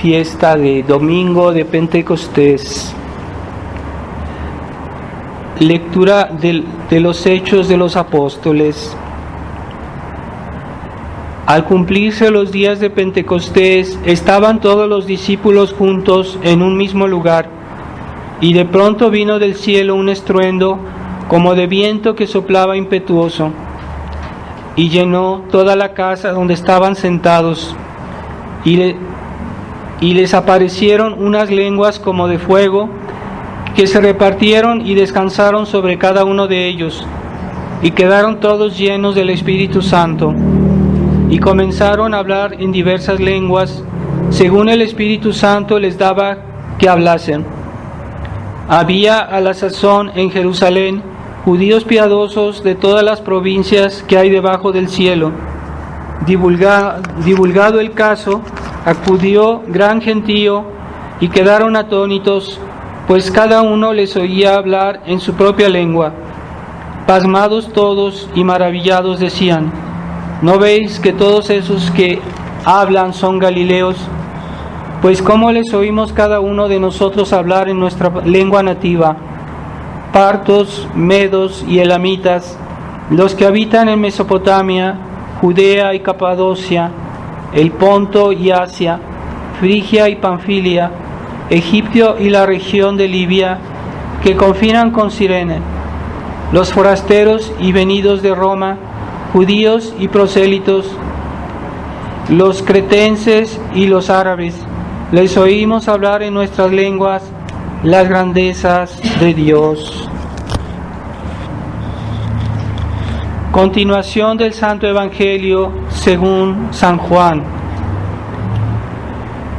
fiesta de domingo de Pentecostés. Lectura de los Hechos de los Apóstoles. Al cumplirse los días de Pentecostés, estaban todos los discípulos juntos en un mismo lugar, y de pronto vino del cielo un estruendo como de viento que soplaba impetuoso, y llenó toda la casa donde estaban sentados, y les aparecieron unas lenguas como de fuego, que se repartieron y descansaron sobre cada uno de ellos, y quedaron todos llenos del Espíritu Santo, y comenzaron a hablar en diversas lenguas, según el Espíritu Santo les daba que hablasen. Había a la sazón en Jerusalén judíos piadosos de todas las provincias que hay debajo del cielo. Divulgado el caso, acudió gran gentío y quedaron atónitos, pues cada uno les oía hablar en su propia lengua. Pasmados todos y maravillados decían: ¿no veis que todos esos que hablan son galileos? Pues ¿cómo les oímos cada uno de nosotros hablar en nuestra lengua nativa? Partos, medos y elamitas, los que habitan en Mesopotamia, Judea y Capadocia, el Ponto y Asia, Frigia y Panfilia, Egipto y la región de Libia, que confinan con Cirene, los forasteros y venidos de Roma, judíos y prosélitos, los cretenses y los árabes, les oímos hablar en nuestras lenguas las grandezas de Dios. Continuación del Santo Evangelio según San Juan.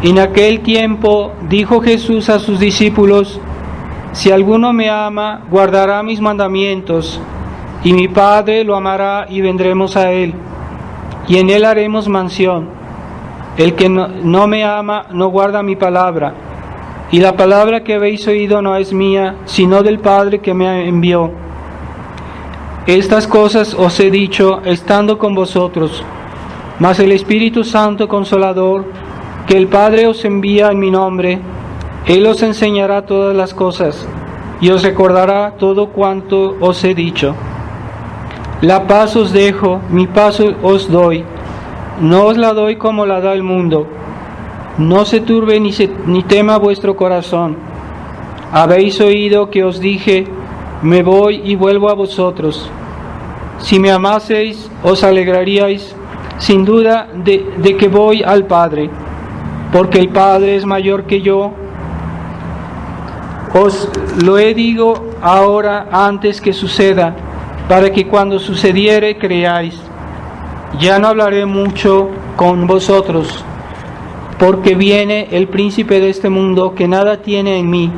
En aquel tiempo dijo Jesús a sus discípulos: si alguno me ama, guardará mis mandamientos, y mi Padre lo amará y vendremos a él, y en él haremos mansión. El que no me ama no guarda mi palabra, y la palabra que habéis oído no es mía, sino del Padre que me envió. Estas cosas os he dicho estando con vosotros, mas el Espíritu Santo Consolador, que el Padre os envía en mi nombre, Él os enseñará todas las cosas, y os recordará todo cuanto os he dicho. La paz os dejo, mi paz os doy, no os la doy como la da el mundo. No se turbe ni tema vuestro corazón. Habéis oído que os dije: me voy y vuelvo a vosotros. Si me amaseis, os alegraríais sin duda de que voy al Padre, porque el Padre es mayor que yo. Os lo digo ahora antes que suceda, para que cuando sucediere creáis. Ya no hablaré mucho con vosotros, porque viene el príncipe de este mundo que nada tiene en mí,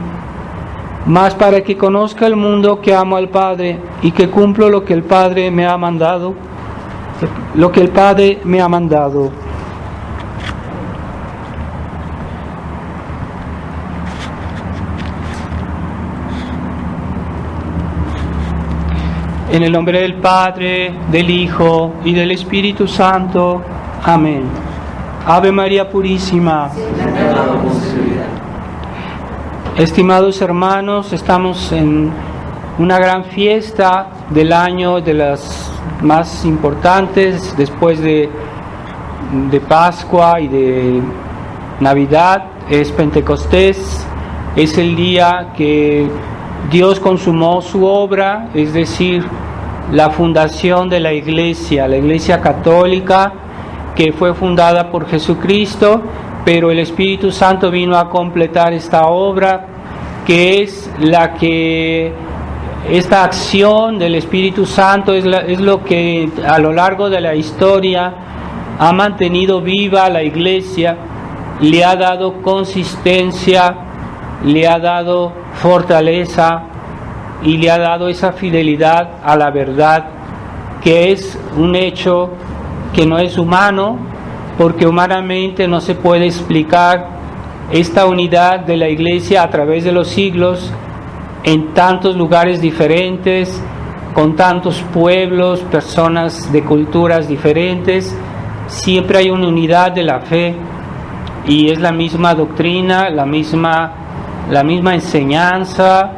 mas para que conozca el mundo que amo al Padre y que cumplo lo que el Padre me ha mandado, En el nombre del Padre, del Hijo y del Espíritu Santo. Amén. Ave María Purísima. Estimados hermanos, estamos en una gran fiesta del año, de las más importantes después de Pascua y de Navidad. Es Pentecostés, es el día que Dios consumó su obra, es decir, la fundación de la Iglesia Católica, que fue fundada por Jesucristo, pero el Espíritu Santo vino a completar esta obra, que es la que, esta acción del Espíritu Santo es lo que a lo largo de la historia ha mantenido viva la Iglesia, le ha dado consistencia, le ha dado fortaleza y le ha dado esa fidelidad a la verdad, que es un hecho que no es humano, porque humanamente no se puede explicar esta unidad de la Iglesia a través de los siglos, en tantos lugares diferentes, con tantos pueblos, personas de culturas diferentes. Siempre hay una unidad de la fe, y es la misma doctrina, la misma enseñanza,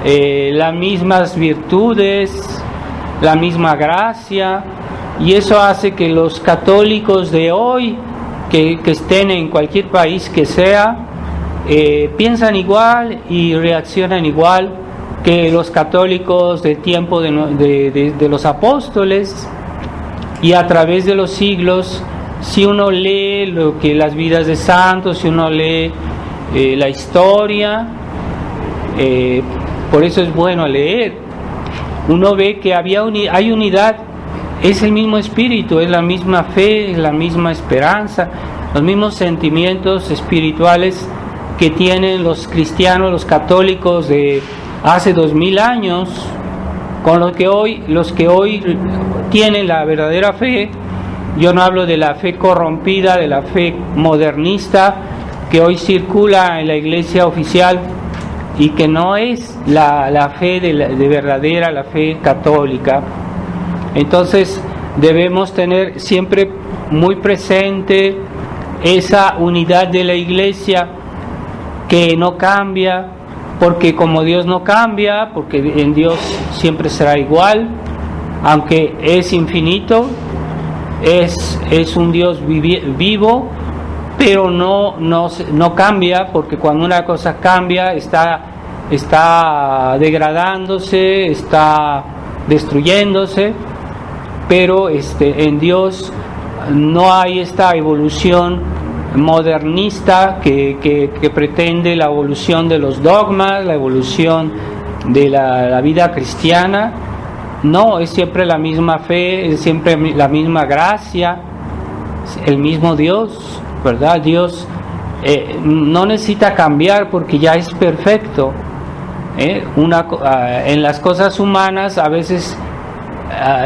las mismas virtudes, la misma gracia, y eso hace que los católicos de hoy, que estén en cualquier país que sea, piensan igual y reaccionan igual que los católicos del tiempo de los apóstoles. Y a través de los siglos, si uno lee lo que las vidas de santos, si uno lee la historia, por eso es bueno leer, uno ve que hay unidad, es el mismo espíritu, es la misma fe, es la misma esperanza, los mismos sentimientos espirituales que tienen los cristianos, los católicos de hace 2000 años, con los que hoy tienen la verdadera fe. Yo no hablo de la fe corrompida, de la fe modernista que hoy circula en la iglesia oficial y que no es la fe de verdadera, la fe católica. Entonces debemos tener siempre muy presente esa unidad de la iglesia que no cambia, porque como Dios no cambia, porque en Dios siempre será igual, aunque es infinito, es un Dios vivo, pero no cambia, porque cuando una cosa cambia está degradándose, está destruyéndose, pero en Dios no hay esta evolución modernista que pretende la evolución de los dogmas, la evolución de la vida cristiana. No, es siempre la misma fe, es siempre la misma gracia, el mismo Dios, ¿verdad? Dios no necesita cambiar porque ya es perfecto. En las cosas humanas a veces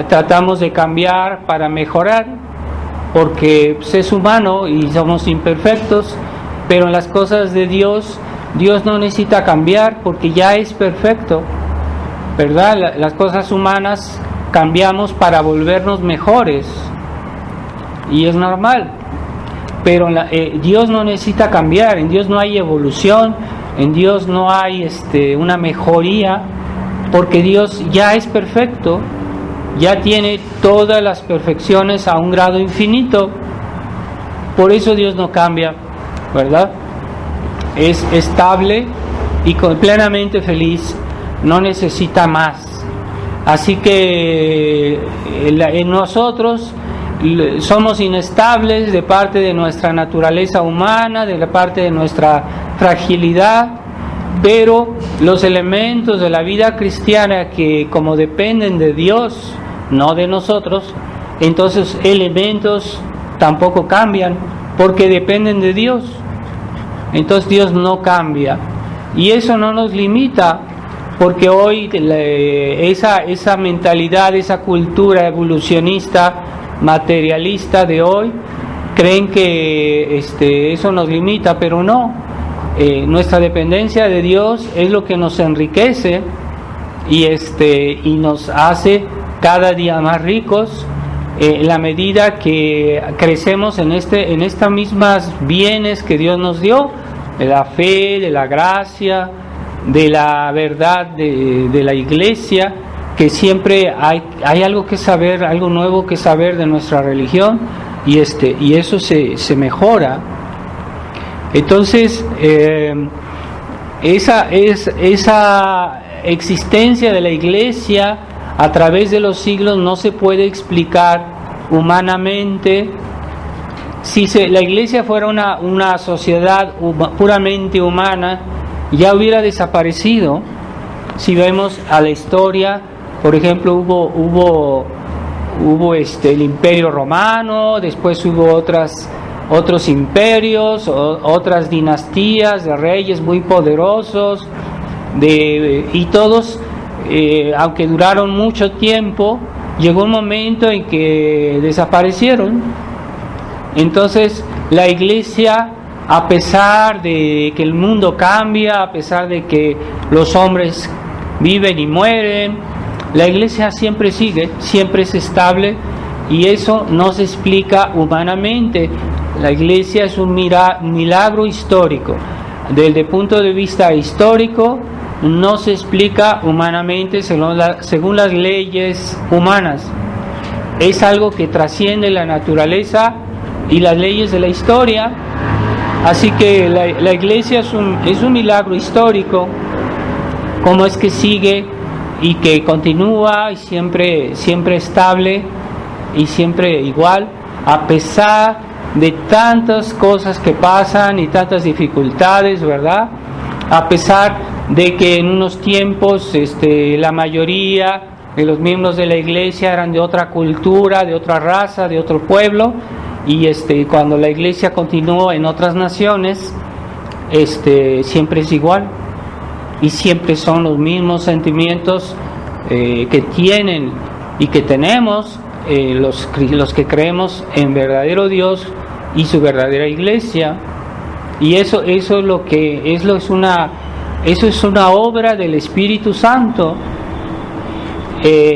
tratamos de cambiar para mejorar, porque es humano y somos imperfectos, pero en las cosas de Dios no necesita cambiar porque ya es perfecto, ¿verdad? Las cosas humanas cambiamos para volvernos mejores y es normal, pero Dios no necesita cambiar, en Dios no hay evolución, en Dios no hay una mejoría, porque Dios ya es perfecto, ya tiene todas las perfecciones a un grado infinito. Por eso Dios no cambia, ¿verdad? Es estable y plenamente feliz, no necesita más. Así que en nosotros somos inestables de parte de nuestra naturaleza humana, de la parte de nuestra fragilidad, pero los elementos de la vida cristiana que como dependen de Dios, no de nosotros, entonces elementos tampoco cambian porque dependen de Dios. Entonces Dios no cambia y eso no nos limita, porque hoy esa mentalidad, esa cultura evolucionista, materialista de hoy, creen que eso nos limita, pero no. Nuestra dependencia de Dios es lo que nos enriquece y nos hace cada día más ricos en la medida que crecemos en estas mismas bienes que Dios nos dio, de la fe, de la gracia, de la verdad de la iglesia, que siempre hay algo que saber, algo nuevo que saber de nuestra religión, y eso se mejora. Entonces esa existencia de la iglesia a través de los siglos no se puede explicar humanamente. Si la iglesia fuera una sociedad puramente humana, ya hubiera desaparecido. Si vemos a la historia, por ejemplo, hubo el Imperio Romano, después hubo otros imperios, otras dinastías de reyes muy poderosos, y todos, aunque duraron mucho tiempo, llegó un momento en que desaparecieron. Entonces la iglesia, a pesar de que el mundo cambia, a pesar de que los hombres viven y mueren, la iglesia siempre sigue, siempre es estable, y eso no se explica humanamente. La iglesia es un milagro histórico. Desde el punto de vista histórico, no se explica humanamente según las leyes humanas. Es algo que trasciende la naturaleza y las leyes de la historia. Así que la iglesia es un milagro histórico. Cómo es que sigue y que continúa y siempre estable y siempre igual, a pesar de tantas cosas que pasan y tantas dificultades, ¿verdad? A pesar de que en unos tiempos la mayoría de los miembros de la iglesia eran de otra cultura, de otra raza, de otro pueblo, y cuando la iglesia continuó en otras naciones, siempre es igual, y siempre son los mismos sentimientos que tienen y que tenemos los que creemos en verdadero Dios y su verdadera iglesia. Y eso es una obra del Espíritu Santo.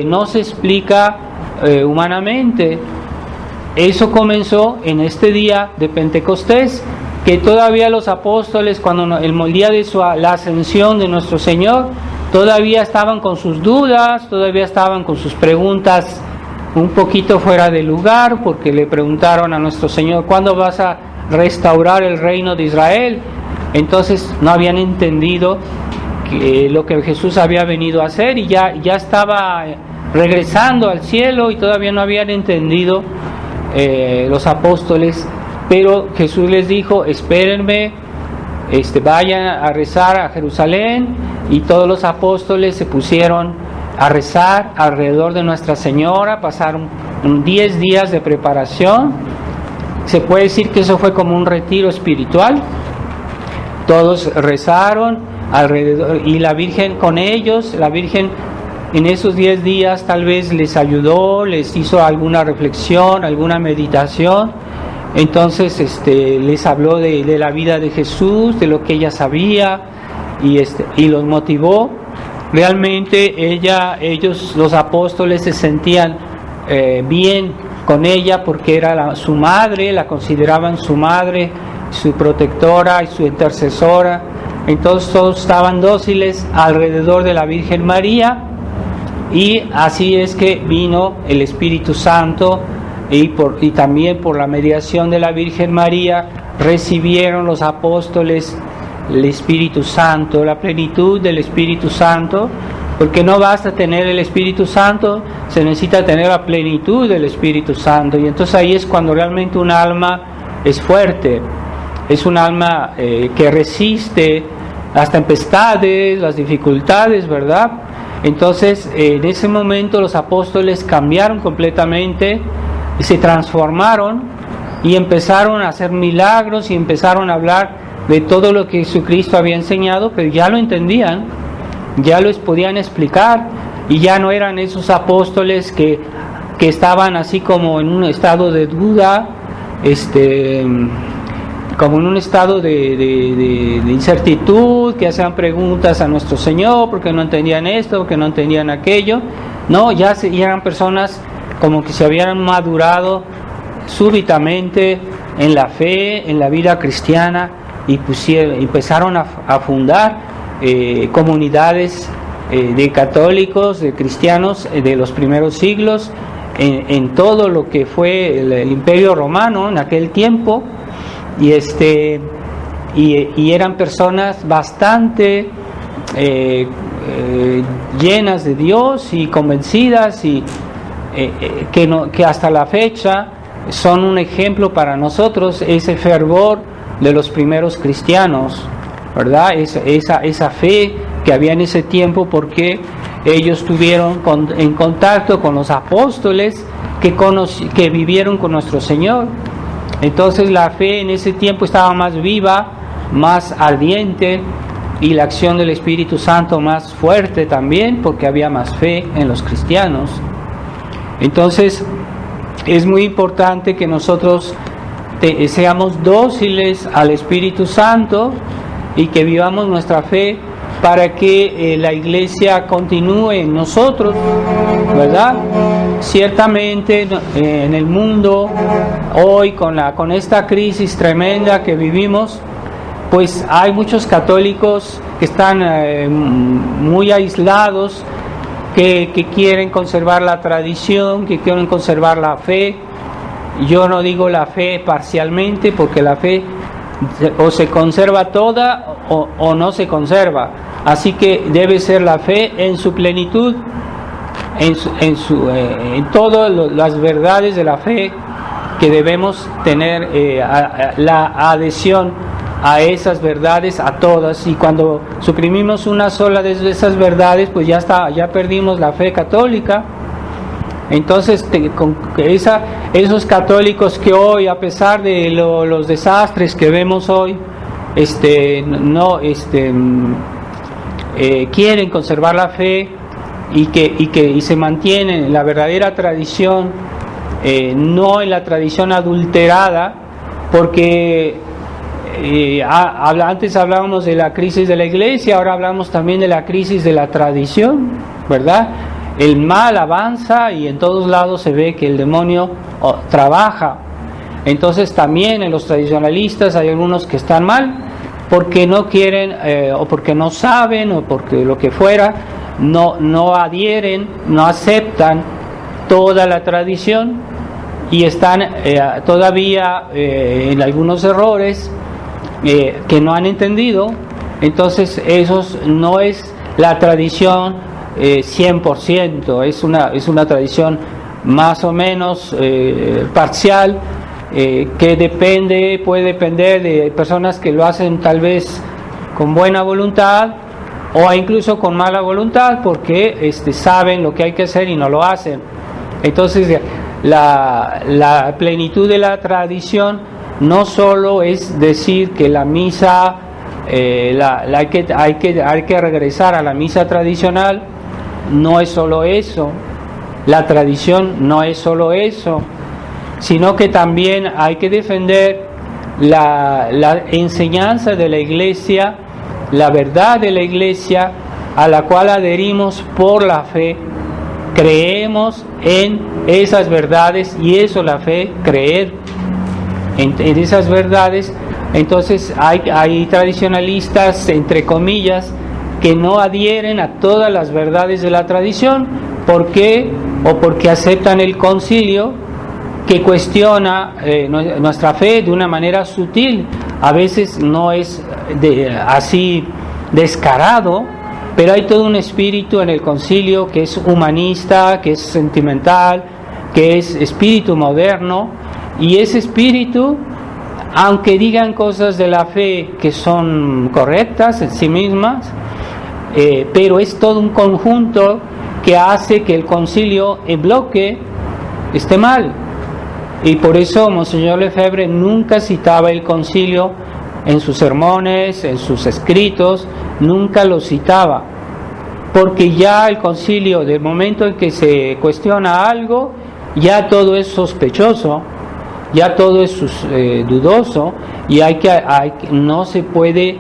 No se explica humanamente. Eso comenzó en este día de Pentecostés, que todavía los apóstoles, cuando el día de la ascensión de nuestro Señor, todavía estaban con sus dudas, todavía estaban con sus preguntas un poquito fuera de lugar, porque le preguntaron a nuestro Señor: ¿cuándo vas a restaurar el reino de Israel? Entonces no habían entendido lo que Jesús había venido a hacer, y ya estaba regresando al cielo, y todavía no habían entendido los apóstoles. Pero Jesús les dijo: espérenme, vayan a rezar a Jerusalén, y todos los apóstoles se pusieron a rezar alrededor de Nuestra Señora. Pasaron 10 días de preparación. Se puede decir que eso fue como un retiro espiritual. Todos rezaron alrededor, y la Virgen con ellos. La Virgen en esos 10 días tal vez les ayudó, les hizo alguna reflexión, alguna meditación. Entonces les habló de la vida de Jesús, de lo que ella sabía, y los motivó. Realmente ellos, los apóstoles, se sentían bien con ella, porque era su madre, la consideraban su madre, su protectora y su intercesora. Entonces todos estaban dóciles alrededor de la Virgen María, y así es que vino el Espíritu Santo, y también por la mediación de la Virgen María recibieron los apóstoles el Espíritu Santo, la plenitud del Espíritu Santo, porque no basta tener el Espíritu Santo, se necesita tener la plenitud del Espíritu Santo. Y entonces ahí es cuando realmente un alma es fuerte, es un alma que resiste las tempestades, las dificultades, ¿verdad? Entonces en ese momento los apóstoles cambiaron completamente, se transformaron y empezaron a hacer milagros, y empezaron a hablar de todo lo que Jesucristo había enseñado, pero ya lo entendían, ya los podían explicar, y ya no eran esos apóstoles que estaban así como en un estado de duda, como en un estado de incertidumbre, que hacían preguntas a nuestro Señor porque no entendían esto, porque no entendían aquello. No, ya eran personas como que se habían madurado súbitamente en la fe, en la vida cristiana, y empezaron a fundar comunidades de católicos, de cristianos de los primeros siglos, en todo lo que fue el Imperio Romano en aquel tiempo, y eran personas bastante llenas de Dios y convencidas, y que hasta la fecha son un ejemplo para nosotros, ese fervor de los primeros cristianos, ¿verdad? Esa fe que había en ese tiempo, porque ellos estuvieron en contacto con los apóstoles que vivieron con nuestro Señor. Entonces la fe en ese tiempo estaba más viva, más ardiente, y la acción del Espíritu Santo más fuerte también, porque había más fe en los cristianos. Entonces es muy importante que nosotros seamos dóciles al Espíritu Santo, y que vivamos nuestra fe para que la iglesia continúe en nosotros, ¿verdad? Ciertamente en el mundo hoy con esta crisis tremenda que vivimos, pues hay muchos católicos que están muy aislados, que quieren conservar la tradición, que quieren conservar la fe. Yo no digo la fe parcialmente, porque la fe o se conserva toda o no se conserva. Así que debe ser la fe en su plenitud, en todas las verdades de la fe, que debemos tener la adhesión a esas verdades, a todas. Y cuando suprimimos una sola de esas verdades, pues ya perdimos la fe católica. Entonces esos católicos que hoy, a pesar de los desastres que vemos hoy, quieren conservar la fe y se mantienen en la verdadera tradición, no en la tradición adulterada, porque antes hablábamos de la crisis de la iglesia, ahora hablamos también de la crisis de la tradición, ¿verdad? El mal avanza y en todos lados se ve que el demonio trabaja. Entonces también en los tradicionalistas hay algunos que están mal porque no quieren o porque no saben o porque lo que fuera, no adhieren, no aceptan toda la tradición y están todavía en algunos errores que no han entendido. Entonces esos no es la tradición 100%, es una tradición más o menos parcial, que puede depender de personas que lo hacen tal vez con buena voluntad o incluso con mala voluntad, porque saben lo que hay que hacer y no lo hacen. Entonces la plenitud de la tradición no solo es decir que la misa hay que regresar a la misa tradicional. No es solo eso, la tradición no es solo eso, sino que también hay que defender la enseñanza de la iglesia, la verdad de la iglesia, a la cual adherimos por la fe. Creemos en esas verdades y eso la fe, creer en esas verdades. Entonces hay tradicionalistas, entre comillas, que no adhieren a todas las verdades de la tradición. ¿Por qué? O porque aceptan el concilio, que cuestiona nuestra fe de una manera sutil. A veces no es así descarado, pero hay todo un espíritu en el concilio que es humanista, que es sentimental, que es espíritu moderno, y ese espíritu, aunque digan cosas de la fe que son correctas en sí mismas, pero es todo un conjunto que hace que el concilio en bloque esté mal. Y por eso Monseñor Lefebvre nunca citaba el concilio en sus sermones, en sus escritos, nunca lo citaba, porque ya el concilio, del momento en que se cuestiona algo, ya todo es sospechoso, ya todo es dudoso, y no se puede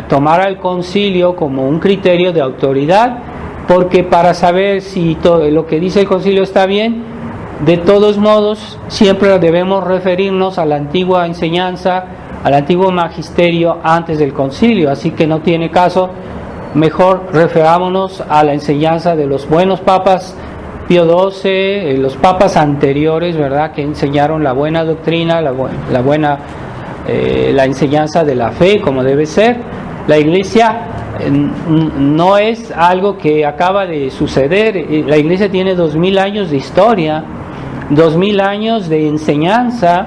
tomar al concilio como un criterio de autoridad, porque para saber si todo lo que dice el concilio está bien, de todos modos siempre debemos referirnos a la antigua enseñanza, al antiguo magisterio antes del concilio. Así que no tiene caso, mejor referámonos a la enseñanza de los buenos papas, Pío XII, los papas anteriores, ¿verdad?, que enseñaron la buena doctrina, la enseñanza de la fe como debe ser. La iglesia no es algo que acaba de suceder. La iglesia tiene 2000 años de historia, 2000 años de enseñanza,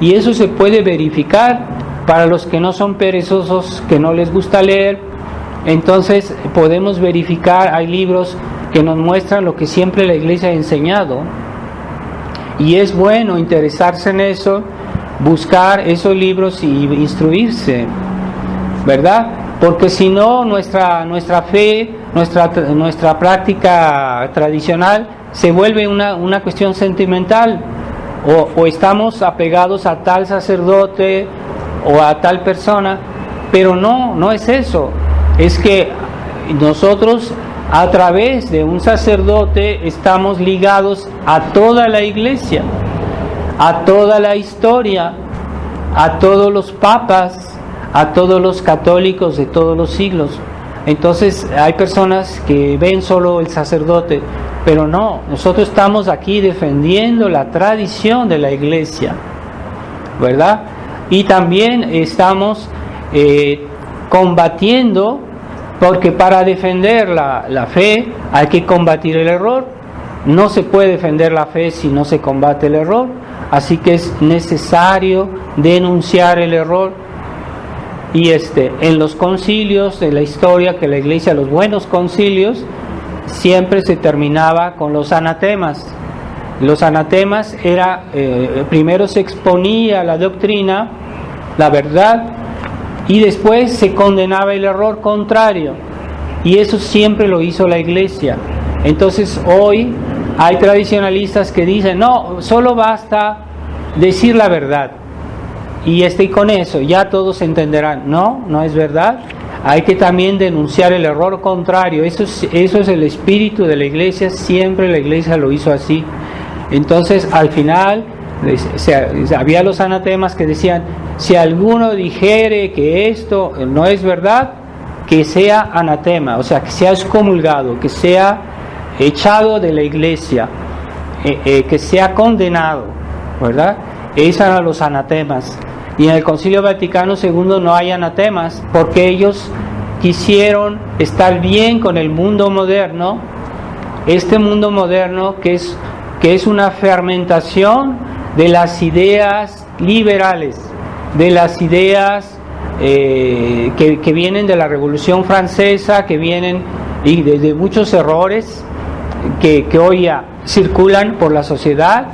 y eso se puede verificar para los que no son perezosos, que no les gusta leer. Entonces podemos verificar, hay libros que nos muestran lo que siempre la iglesia ha enseñado, y es bueno interesarse en eso, buscar esos libros y instruirse, ¿verdad? Porque si no, nuestra fe, nuestra práctica tradicional se vuelve una cuestión sentimental, o estamos apegados a tal sacerdote o a tal persona, pero no es eso. es que nosotros a través de un sacerdote estamos ligados a toda la iglesia, a toda la historia, a todos los papas, a todos los católicos de todos los siglos. Entonces hay personas que ven solo el sacerdote, pero no, nosotros estamos aquí defendiendo la tradición de la iglesia, ¿verdad? Y también estamos combatiendo, porque para defender la fe hay que combatir el error. No se puede defender la fe si no se combate el error, así que es necesario denunciar el error. Y en los concilios de la historia, que la iglesia, los buenos concilios, siempre se terminaba con los anatemas. Los anatemas era, primero se exponía la doctrina, la verdad, y después se condenaba el error contrario. Y eso siempre lo hizo la iglesia. Entonces hoy hay tradicionalistas que dicen, no, solo basta decir la verdad. Y con eso ya todos entenderán. No, no es verdad. Hay que también denunciar el error contrario. Eso es el espíritu de la iglesia. Siempre la iglesia lo hizo así. Entonces al final había los anatemas que decían, si alguno dijere que esto no es verdad, que sea anatema, o sea, que sea excomulgado, que sea echado de la iglesia, que sea condenado, ¿verdad? Esos eran los anatemas. Y en el Concilio Vaticano II no hay anatemas, porque ellos quisieron estar bien con el mundo moderno, este mundo moderno que es una fermentación de las ideas liberales, de las ideas que vienen de la Revolución Francesa, que vienen y de muchos errores que hoy ya circulan por la sociedad.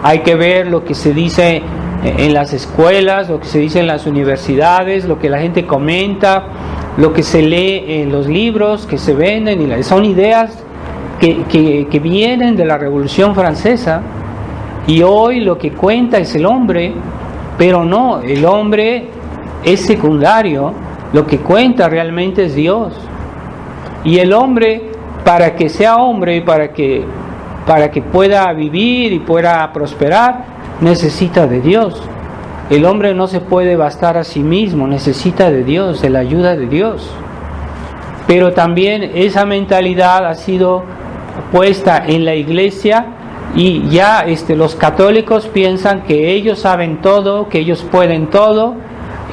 Hay que ver lo que se dice en las escuelas, lo que se dice en las universidades, lo que la gente comenta, lo que se lee en los libros que se venden, y son ideas que vienen de la Revolución Francesa. Y hoy lo que cuenta es el hombre, pero no, el hombre es secundario, lo que cuenta realmente es Dios. Y el hombre, para que sea hombre, para que pueda vivir y pueda prosperar, necesita de Dios. El hombre no se puede bastar a sí mismo, necesita de Dios, de la ayuda de Dios. Pero también esa mentalidad ha sido puesta en la iglesia, y ya los católicos piensan que ellos saben todo, que ellos pueden todo,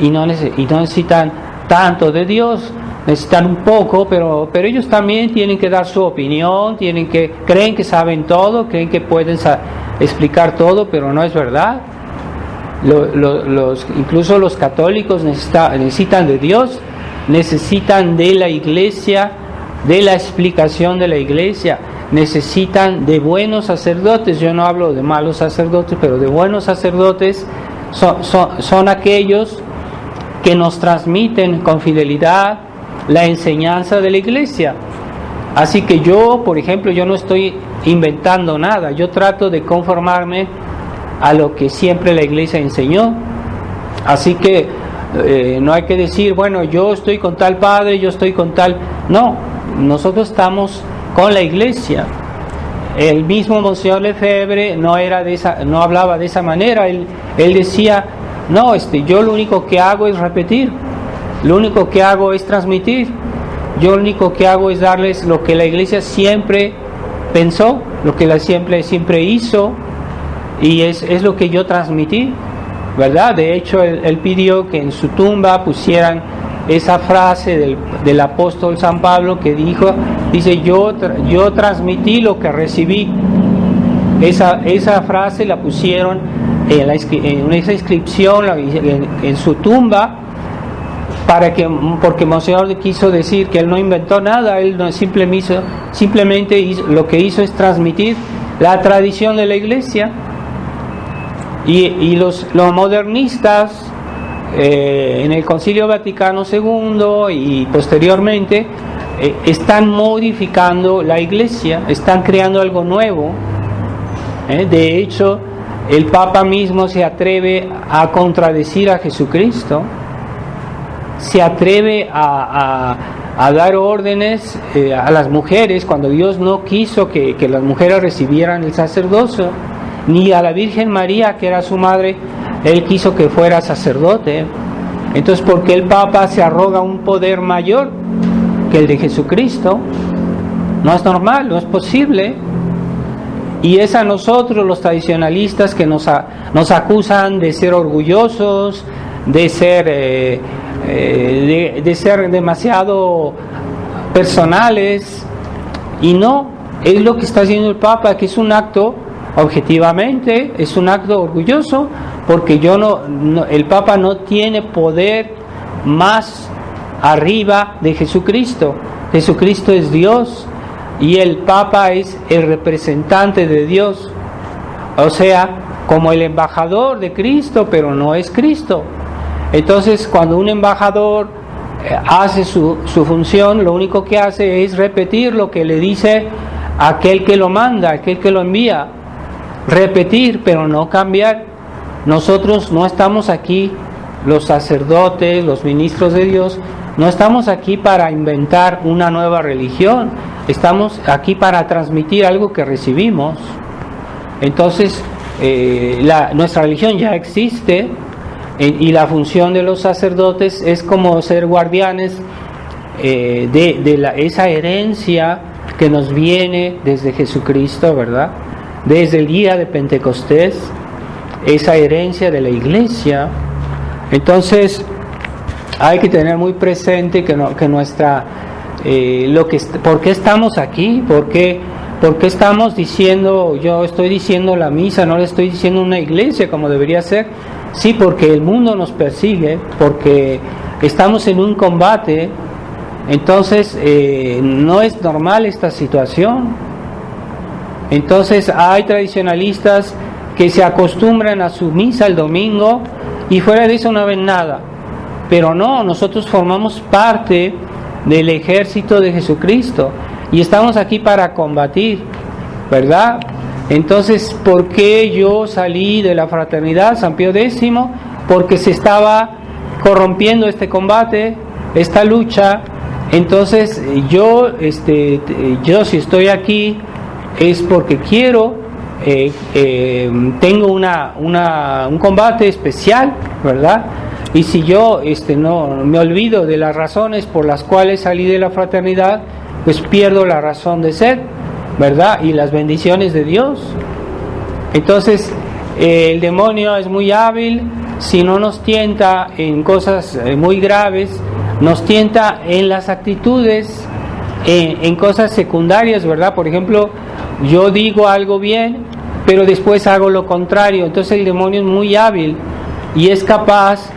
y no necesitan tanto de Dios, necesitan un poco, pero ellos también tienen que dar su opinión, creen que saben todo, creen que pueden explicar todo, pero no es verdad. Incluso los católicos necesitan de Dios, necesitan de la iglesia, de la explicación de la iglesia, necesitan de buenos sacerdotes. Yo no hablo de malos sacerdotes, pero de buenos sacerdotes. Son aquellos que nos transmiten con fidelidad la enseñanza de la iglesia. Así que yo, por ejemplo, yo no estoy inventando nada, yo trato de conformarme a lo que siempre la iglesia enseñó. Así que no hay que decir, bueno, yo estoy con tal padre, yo estoy con tal... No, nosotros estamos con la iglesia. El mismo Monseñor Lefebvre no hablaba de esa manera. Él decía, no, yo lo único que hago es repetir, lo único que hago es transmitir, yo lo único que hago es darles lo que la iglesia siempre pensó, lo que la siempre hizo, y es lo que yo transmití, ¿verdad? De hecho, él pidió que en su tumba pusieran esa frase del apóstol San Pablo que dice, yo transmití lo que recibí. Esa frase la pusieron en esa inscripción en su tumba, porque Monseñor quiso decir que él no inventó nada, él simplemente lo que hizo es transmitir la tradición de la iglesia. Y los modernistas en el Concilio Vaticano II y posteriormente están modificando la iglesia, están creando algo nuevo. De hecho, el Papa mismo se atreve a contradecir a Jesucristo, se atreve a a dar órdenes a las mujeres cuando Dios no quiso que las mujeres recibieran el sacerdocio, ni a la Virgen María, que era su madre, Él quiso que fuera sacerdote. Entonces, ¿por qué el Papa se arroga un poder mayor que el de Jesucristo? No es normal, no es posible. Y es a nosotros los tradicionalistas que nos acusan de ser orgullosos, de ser demasiado personales, y no, es lo que está haciendo el Papa, que es un acto, objetivamente, es un acto orgulloso, porque el Papa no tiene poder más arriba de Jesucristo. Jesucristo es Dios y el Papa es el representante de Dios, o sea, como el embajador de Cristo, pero no es Cristo. Entonces, cuando un embajador hace su función, lo único que hace es repetir lo que le dice aquel que lo manda, aquel que lo envía. Repetir, pero no cambiar. Nosotros no estamos aquí, los sacerdotes, los ministros de Dios, no estamos aquí para inventar una nueva religión, estamos aquí para transmitir algo que recibimos. Entonces, nuestra religión ya existe, y la función de los sacerdotes es como ser guardianes de esa herencia que nos viene desde Jesucristo, ¿verdad? Desde el día de Pentecostés, esa herencia de la iglesia. Entonces hay que tener muy presente que nuestra ¿por qué estamos aquí? ¿Por qué estamos diciendo, yo estoy diciendo la misa, no le estoy diciendo una iglesia como debería ser? Sí, porque el mundo nos persigue, porque estamos en un combate. Entonces no es normal esta situación. Entonces hay tradicionalistas que se acostumbran a su misa el domingo y fuera de eso no ven nada. Pero no, nosotros formamos parte del ejército de Jesucristo y estamos aquí para combatir, ¿verdad? Entonces, ¿por qué yo salí de la fraternidad San Pío X? Porque se estaba corrompiendo este combate, esta lucha. Entonces yo si estoy aquí es porque quiero, tengo un combate especial, ¿verdad? Y si yo no me olvido de las razones por las cuales salí de la fraternidad, pues pierdo la razón de ser, ¿verdad? Y las bendiciones de Dios. Entonces el demonio es muy hábil. Si no nos tienta en cosas muy graves, nos tienta en las actitudes, en cosas secundarias, ¿verdad? Por ejemplo, yo digo algo bien, pero después hago lo contrario. Entonces el demonio es muy hábil y es capaz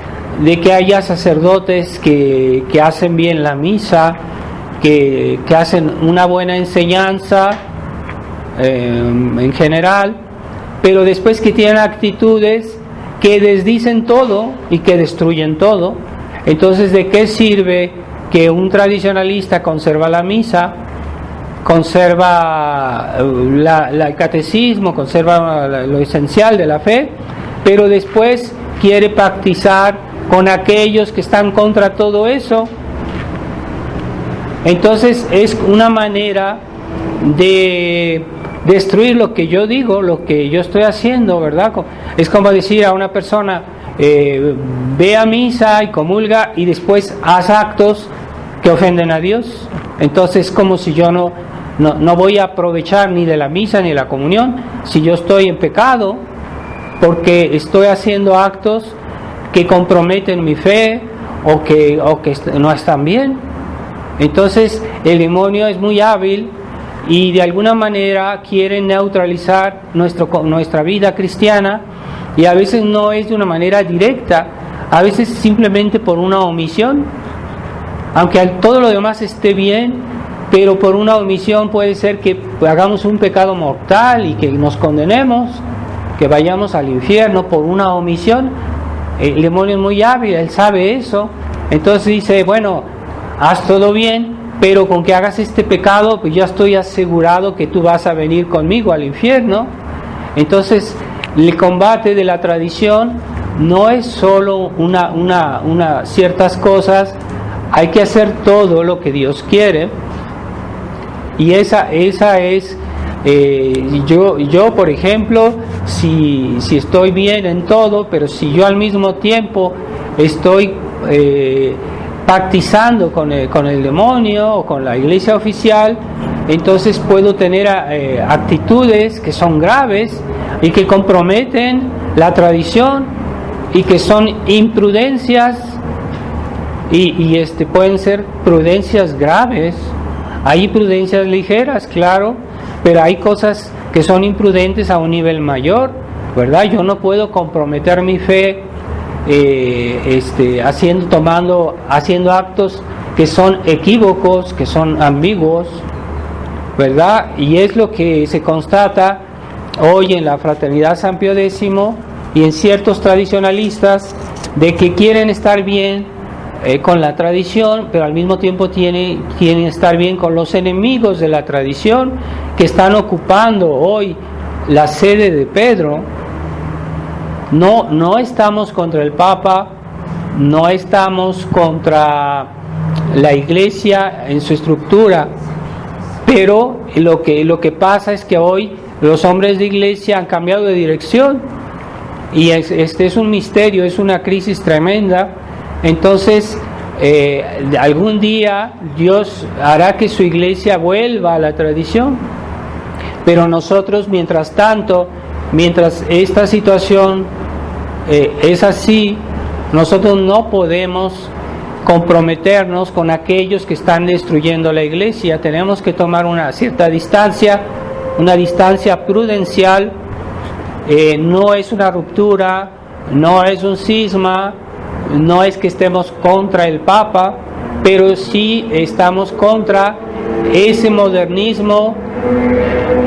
de que haya sacerdotes que hacen bien la misa, que hacen una buena enseñanza en general, pero después que tienen actitudes que desdicen todo y que destruyen todo. Entonces, ¿de qué sirve que un tradicionalista conserva la misa, conserva el catecismo, conserva lo esencial de la fe, pero después quiere pactizar con aquellos que están contra todo eso? Entonces es una manera de destruir lo que yo digo, lo que yo estoy haciendo, ¿verdad? Es como decir a una persona, ve a misa y comulga y después haz actos que ofenden a Dios. Entonces, como si yo no voy a aprovechar ni de la misa ni de la comunión si yo estoy en pecado, porque estoy haciendo actos que comprometen mi fe o que no están bien. Entonces el demonio es muy hábil y de alguna manera quiere neutralizar nuestra vida cristiana, y a veces no es de una manera directa, a veces simplemente por una omisión, aunque todo lo demás esté bien, pero por una omisión puede ser que hagamos un pecado mortal y que nos condenemos, que vayamos al infierno por una omisión. El demonio es muy hábil, él sabe eso. Entonces dice, bueno, haz todo bien, pero con que hagas este pecado, pues ya estoy asegurado que tú vas a venir conmigo al infierno. Entonces el combate de la tradición no es solo ciertas cosas hay que hacer todo lo que Dios quiere. Y esa es, yo por ejemplo, si estoy bien en todo, pero si yo al mismo tiempo estoy pactizando con el demonio o con la iglesia oficial, entonces puedo tener actitudes que son graves y que comprometen la tradición y que son imprudencias y pueden ser prudencias graves. Hay prudencias ligeras, claro, pero hay cosas que son imprudentes a un nivel mayor, ¿verdad? Yo no puedo comprometer mi fe haciendo actos que son equívocos, que son ambiguos, ¿verdad? Y es lo que se constata hoy en la Fraternidad San Pío X y en ciertos tradicionalistas, de que quieren estar bien con la tradición, pero al mismo tiempo quieren estar bien con los enemigos de la tradición que están ocupando hoy la sede de Pedro. No estamos contra el Papa, no estamos contra la Iglesia en su estructura, pero lo que pasa es que hoy los hombres de Iglesia han cambiado de dirección y este es un misterio, es una crisis tremenda. Entonces algún día Dios hará que su Iglesia vuelva a la tradición, pero nosotros mientras esta situación es así, nosotros no podemos comprometernos con aquellos que están destruyendo la Iglesia. Tenemos que tomar una cierta distancia, una distancia prudencial. No es una ruptura, no es un cisma, no es que estemos contra el Papa, pero sí estamos contra ese modernismo,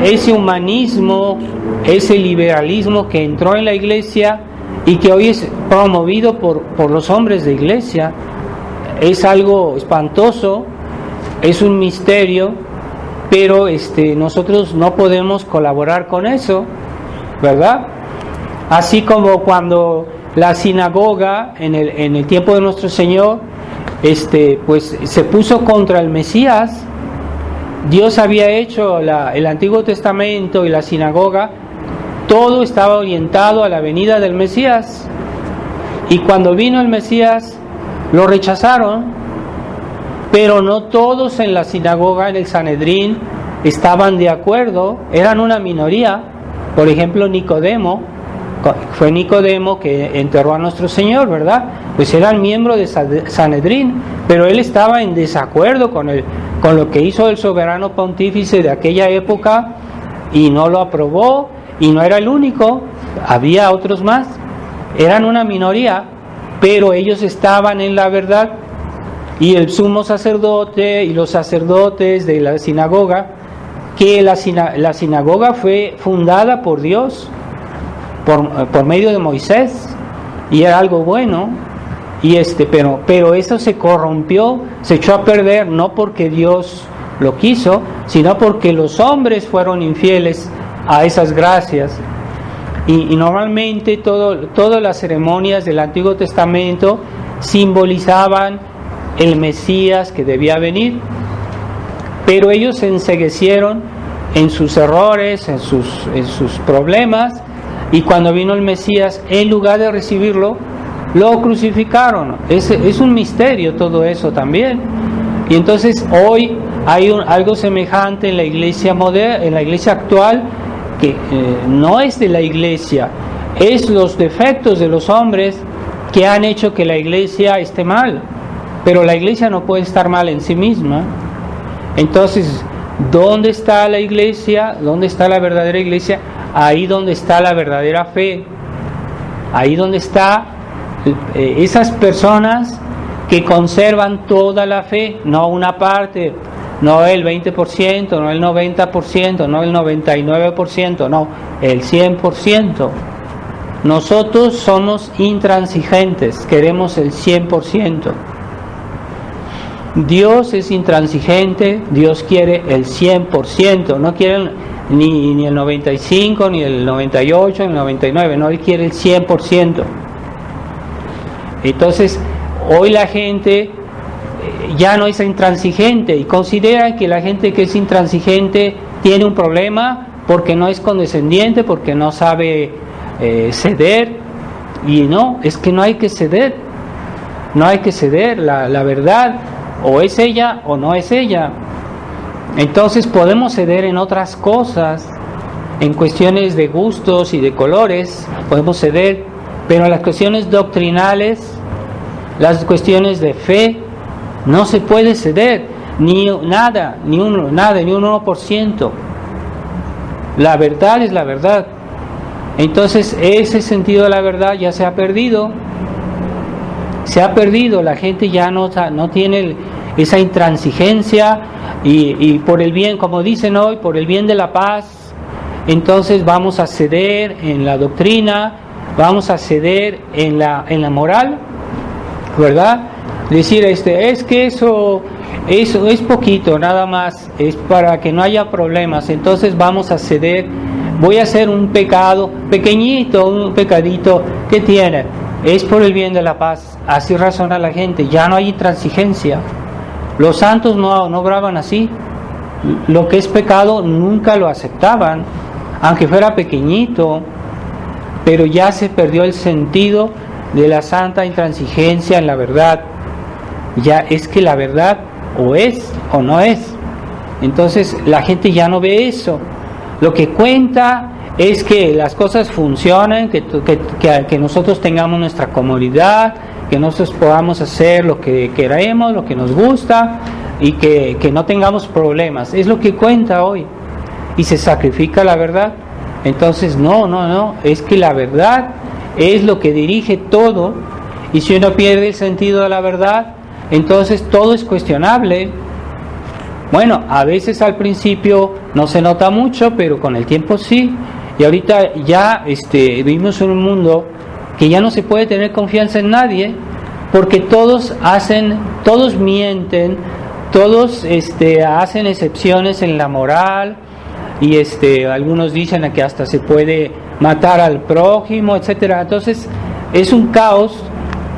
ese humanismo, ese liberalismo que entró en la Iglesia y que hoy es promovido por los hombres de Iglesia. Es algo espantoso, es un misterio, pero nosotros no podemos colaborar con eso, ¿verdad? Así como cuando la sinagoga en el tiempo de nuestro Señor pues se puso contra el Mesías. Dios había hecho el Antiguo Testamento y la sinagoga, todo estaba orientado a la venida del Mesías, y cuando vino el Mesías lo rechazaron, pero no todos en la sinagoga, en el Sanedrín, estaban de acuerdo, eran una minoría. Por ejemplo, Nicodemo, fue Nicodemo que enterró a nuestro Señor, ¿verdad? Pues era el miembro de Sanedrín, pero él estaba en desacuerdo con lo que hizo el soberano pontífice de aquella época y no lo aprobó, y no era el único, había otros más, eran una minoría, pero ellos estaban en la verdad. Y el sumo sacerdote y los sacerdotes de la sinagoga, que la sinagoga fue fundada por Dios por medio de Moisés, y era algo bueno, y pero eso se corrompió, se echó a perder, no porque Dios lo quiso, sino porque los hombres fueron infieles a esas gracias. Y normalmente todas las ceremonias del Antiguo Testamento simbolizaban el Mesías que debía venir, pero ellos se enceguecieron en sus errores, en sus problemas, y cuando vino el Mesías, en lugar de recibirlo, lo crucificaron. Es un misterio todo eso también. Y entonces hoy hay algo semejante en la iglesia moderna, en la iglesia actual, que no es de la iglesia, es los defectos de los hombres que han hecho que la iglesia esté mal. Pero la iglesia no puede estar mal en sí misma. Entonces, ¿dónde está la iglesia? ¿Dónde está la verdadera iglesia? Ahí donde está la verdadera fe. Ahí donde está esas personas que conservan toda la fe, no una parte, no el 20%, no el 90%, no el 99%, no, el 100%. Nosotros somos intransigentes, queremos el 100%. Dios es intransigente, Dios quiere el 100%, no quiere ni el 95, ni el 98, ni el 99, no, Él quiere el 100%. Entonces, hoy la gente ya no es intransigente y considera que la gente que es intransigente tiene un problema porque no es condescendiente, porque no sabe ceder. Y no, es que no hay que ceder, no hay que ceder, la verdad o es ella o no es ella. Entonces podemos ceder en otras cosas, en cuestiones de gustos y de colores, podemos ceder, pero en las cuestiones doctrinales, las cuestiones de fe, no se puede ceder, ni un 1%. La verdad es la verdad. Entonces ese sentido de la verdad ya se ha perdido. Se ha perdido, la gente ya no tiene esa intransigencia y por el bien, como dicen hoy, por el bien de la paz, entonces vamos a ceder en la doctrina, vamos a ceder en la moral, ¿verdad? Decir, es que eso es poquito, nada más, es para que no haya problemas, entonces vamos a ceder, voy a hacer un pecado pequeñito, un pecadito, ¿qué tiene? Es por el bien de la paz. Así razona la gente, ya no hay intransigencia. Los santos no obraban así. Lo que es pecado nunca lo aceptaban, aunque fuera pequeñito, pero ya se perdió el sentido de la santa intransigencia en la verdad. Ya es que la verdad o es o no es. Entonces la gente ya no ve eso. Lo que cuenta es que las cosas funcionen, que nosotros tengamos nuestra comodidad, que nosotros podamos hacer lo que queremos, lo que nos gusta y que no tengamos problemas. Es lo que cuenta hoy. Y se sacrifica la verdad. Entonces no, es que la verdad es lo que dirige todo. Y si uno pierde el sentido de la verdad, entonces todo es cuestionable. Bueno, a veces al principio no se nota mucho, pero con el tiempo sí. Y ahorita ya vivimos en un mundo que ya no se puede tener confianza en nadie, porque todos mienten, todos hacen excepciones en la moral, y algunos dicen que hasta se puede matar al prójimo, etcétera. Entonces es un caos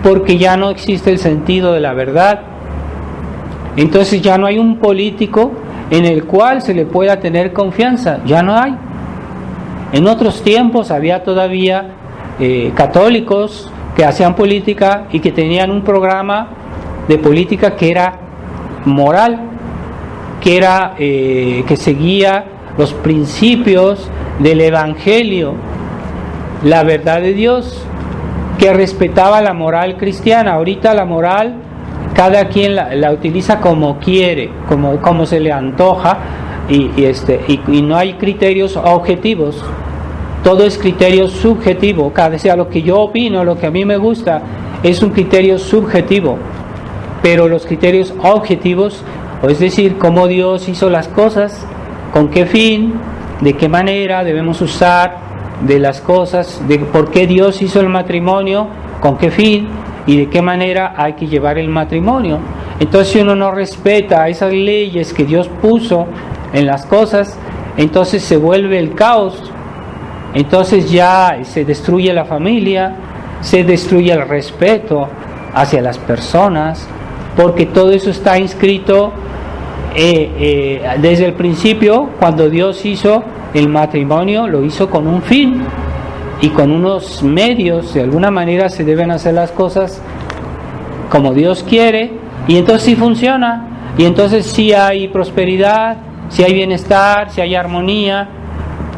porque ya no existe el sentido de la verdad. Entonces ya no hay un político en el cual se le pueda tener confianza, ya no hay. En otros tiempos había todavía católicos que hacían política y que tenían un programa de política que era moral, que seguía los principios del Evangelio, la verdad de Dios, que respetaba la moral cristiana. Ahorita la moral cada quien la utiliza como quiere, como se le antoja, y no hay criterios objetivos. Todo es criterio subjetivo. Cada sea lo que yo opino, lo que a mí me gusta, es un criterio subjetivo. Pero los criterios objetivos, es decir, cómo Dios hizo las cosas, con qué fin, de qué manera debemos usar de las cosas, de por qué Dios hizo el matrimonio, con qué fin y de qué manera hay que llevar el matrimonio. Entonces, si uno no respeta esas leyes que Dios puso en las cosas, entonces se vuelve el caos. Entonces ya se destruye la familia, se destruye el respeto hacia las personas, porque todo eso está inscrito desde el principio. Cuando Dios hizo el matrimonio, lo hizo con un fin y con unos medios. De alguna manera se deben hacer las cosas como Dios quiere, y entonces sí funciona, y entonces sí hay prosperidad, sí hay bienestar, sí hay armonía,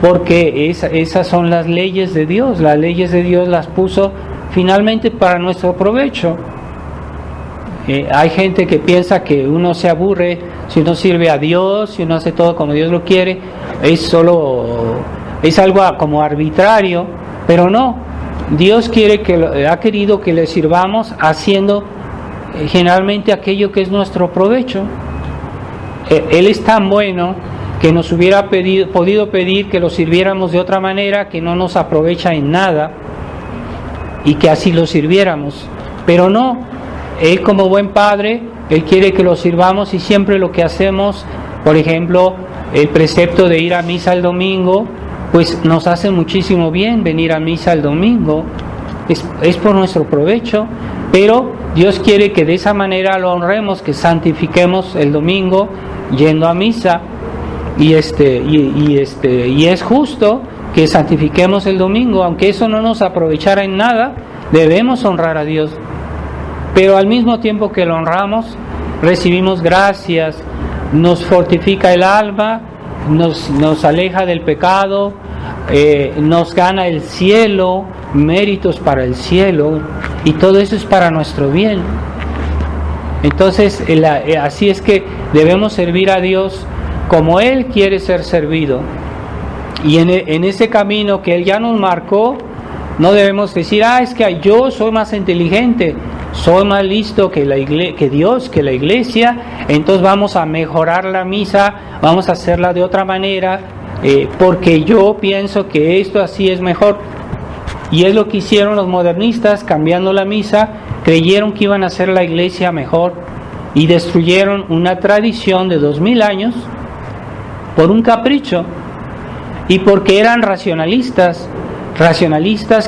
porque esas son las leyes de Dios. Las leyes de Dios las puso finalmente para nuestro provecho. Hay gente que piensa que uno se aburre si uno sirve a Dios, si uno hace todo como Dios lo quiere, es algo como arbitrario, pero no. Dios ha querido que le sirvamos haciendo generalmente aquello que es nuestro provecho. Él es tan bueno que nos hubiera podido pedir que lo sirviéramos de otra manera que no nos aprovecha en nada, y que así lo sirviéramos, pero no. Él, como buen padre, Él quiere que lo sirvamos, y siempre lo que hacemos, por ejemplo, el precepto de ir a misa el domingo, pues nos hace muchísimo bien venir a misa el domingo, es por nuestro provecho, Pero Dios quiere que de esa manera lo honremos, que santifiquemos el domingo yendo a misa, y es justo que santifiquemos el domingo, aunque eso no nos aprovechara en nada. Debemos honrar a Dios, pero al mismo tiempo que lo honramos, recibimos gracias, nos fortifica el alma, nos aleja del pecado, nos gana el cielo, méritos para el cielo, y todo eso es para nuestro bien. Entonces, así es que debemos servir a Dios como Él quiere ser servido, y en ese camino que Él ya nos marcó, no debemos decir, es que yo soy más inteligente, soy más listo que Dios, que la iglesia, entonces vamos a mejorar la misa, vamos a hacerla de otra manera, porque yo pienso que esto así es mejor. Y es lo que hicieron los modernistas, cambiando la misa, creyeron que iban a hacer la iglesia mejor y destruyeron una tradición de 2000 años por un capricho, y porque eran racionalistas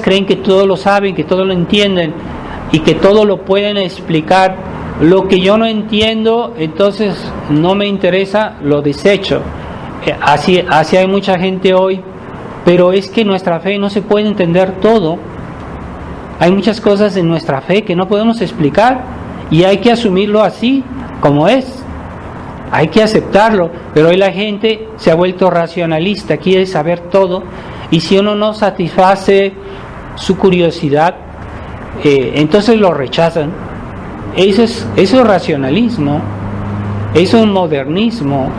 creen que todo lo saben, que todo lo entienden y que todo lo pueden explicar. Lo que yo no entiendo, entonces no me interesa, lo desecho. Así hay mucha gente hoy, pero es que nuestra fe no se puede entender todo. Hay muchas cosas en nuestra fe que no podemos explicar y hay que asumirlo así como es. Hay que aceptarlo, pero hoy la gente se ha vuelto racionalista, quiere saber todo, y si uno no satisface su curiosidad, entonces lo rechazan. Eso es racionalismo, eso es modernismo.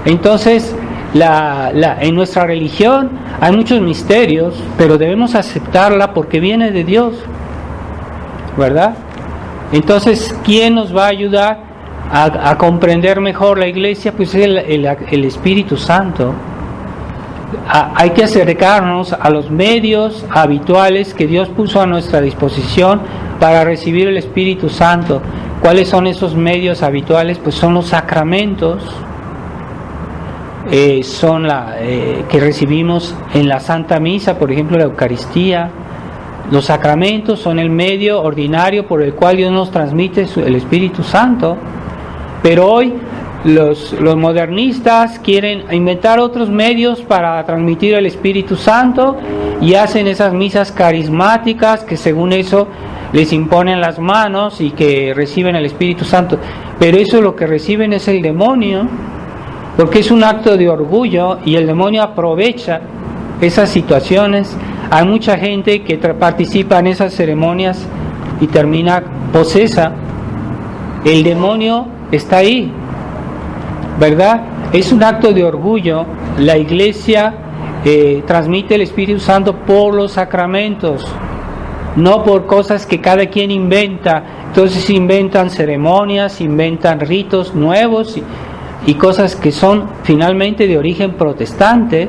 Entonces, en nuestra religión hay muchos misterios, pero debemos aceptarla porque viene de Dios, ¿verdad? Entonces, ¿quién nos va a ayudar a comprender mejor la iglesia? Pues el Espíritu Santo. Hay que acercarnos a los medios habituales que Dios puso a nuestra disposición para recibir el Espíritu Santo. ¿Cuáles son esos medios habituales? Pues son los sacramentos, que recibimos en la Santa Misa, por ejemplo la Eucaristía. Los sacramentos son el medio ordinario por el cual Dios nos transmite el Espíritu Santo. Pero hoy los modernistas quieren inventar otros medios para transmitir el Espíritu Santo y hacen esas misas carismáticas que según eso les imponen las manos y que reciben el Espíritu Santo. Pero eso lo que reciben es el demonio, porque es un acto de orgullo y el demonio aprovecha esas situaciones. Hay mucha gente que participa en esas ceremonias y termina posesa. El demonio está ahí, ¿verdad? Es un acto de orgullo. La iglesia transmite el Espíritu Santo por los sacramentos, no por cosas que cada quien inventa. Entonces inventan ceremonias, inventan ritos nuevos y cosas que son finalmente de origen protestante.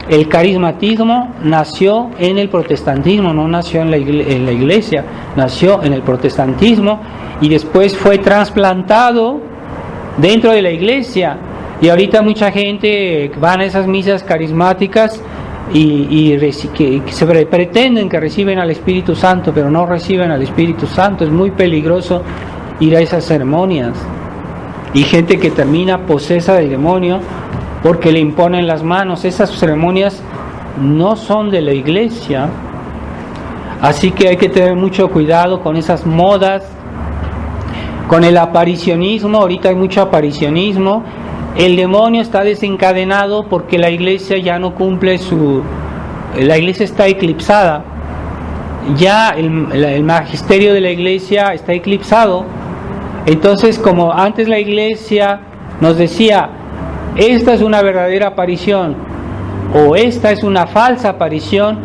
El carismatismo nació en el protestantismo, no nació en la iglesia, nació en el protestantismo y después fue trasplantado dentro de la iglesia. Y ahorita mucha gente van a esas misas carismáticas que se pretenden que reciben al Espíritu Santo, pero no reciben al Espíritu Santo. Es muy peligroso ir a esas ceremonias. Y gente que termina posesa del demonio porque le imponen las manos. Esas ceremonias no son de la iglesia. Así que hay que tener mucho cuidado con esas modas, con el aparicionismo. Ahorita hay mucho aparicionismo. El demonio está desencadenado porque la iglesia ya no cumple la iglesia está eclipsada. Ya el magisterio de la iglesia está eclipsado. Entonces, como antes la iglesia nos decía, esta es una verdadera aparición o esta es una falsa aparición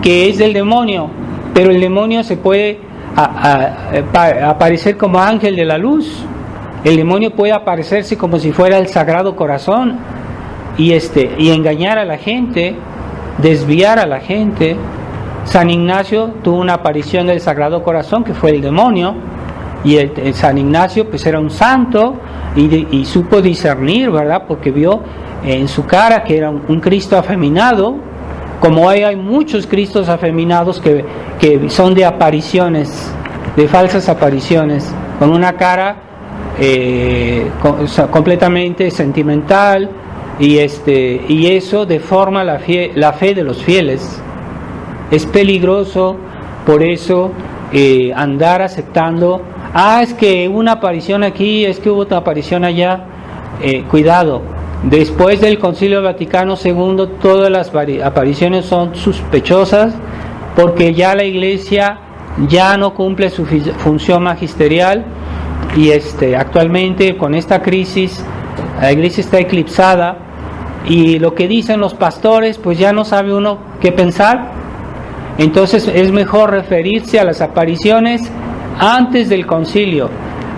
que es del demonio, pero el demonio se puede aparecer como ángel de la luz. El demonio puede aparecerse como si fuera el Sagrado Corazón y engañar a la gente, desviar a la gente. San Ignacio tuvo una aparición del Sagrado Corazón que fue el demonio, y el San Ignacio pues era un santo y supo discernir, ¿verdad? Porque vio en su cara que era un Cristo afeminado, como hay muchos Cristos afeminados que son de apariciones de falsas apariciones, con una cara completamente sentimental, y eso deforma la fe de los fieles. Es peligroso, por eso, andar aceptando, es que una aparición aquí, es que hubo otra aparición allá. Cuidado, después del Concilio Vaticano II todas las apariciones son sospechosas, porque ya la Iglesia ya no cumple su función magisterial, y actualmente con esta crisis la Iglesia está eclipsada, y lo que dicen los pastores pues ya no sabe uno qué pensar. Entonces es mejor referirse a las apariciones antes del concilio,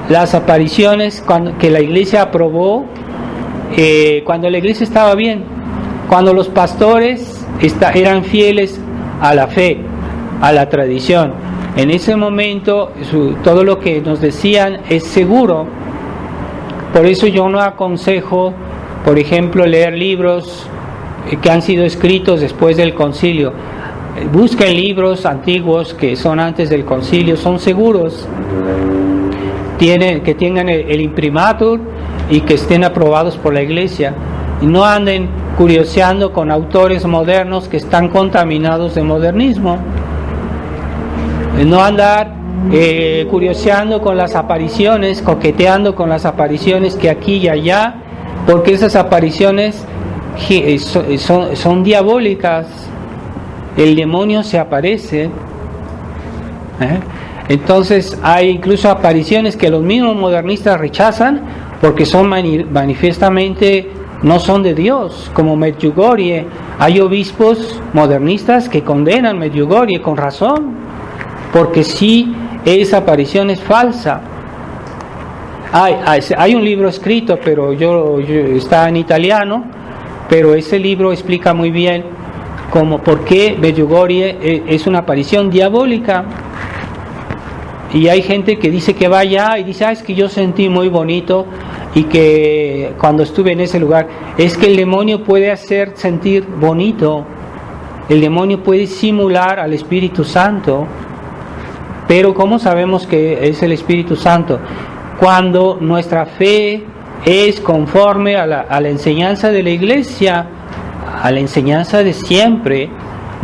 las apariciones que la Iglesia aprobó, cuando la Iglesia estaba bien, cuando los pastores eran fieles a la fe, a la tradición. En ese momento todo lo que nos decían es seguro. Por eso yo no aconsejo, por ejemplo, leer libros que han sido escritos después del concilio. Busquen libros antiguos que son antes del concilio, son seguros, que tengan el imprimatur y que estén aprobados por la Iglesia, y no anden curioseando con autores modernos que están contaminados de modernismo. No andar curioseando con las apariciones, coqueteando con las apariciones que aquí y allá, porque esas apariciones son diabólicas. El demonio se aparece. Entonces hay incluso apariciones que los mismos modernistas rechazan porque son manifiestamente no son de Dios, como Medjugorje. Hay obispos modernistas que condenan Medjugorje con razón, porque sí, esa aparición es falsa. Hay un libro escrito, pero está en italiano, pero ese libro explica muy bien por qué Medjugorje es una aparición diabólica. Y hay gente que dice que va allá y dice, es que yo sentí muy bonito, y que cuando estuve en ese lugar, es que el demonio puede hacer sentir bonito, el demonio puede simular al Espíritu Santo. Pero ¿cómo sabemos que es el Espíritu Santo? Cuando nuestra fe es conforme a la enseñanza de la Iglesia, a la enseñanza de siempre,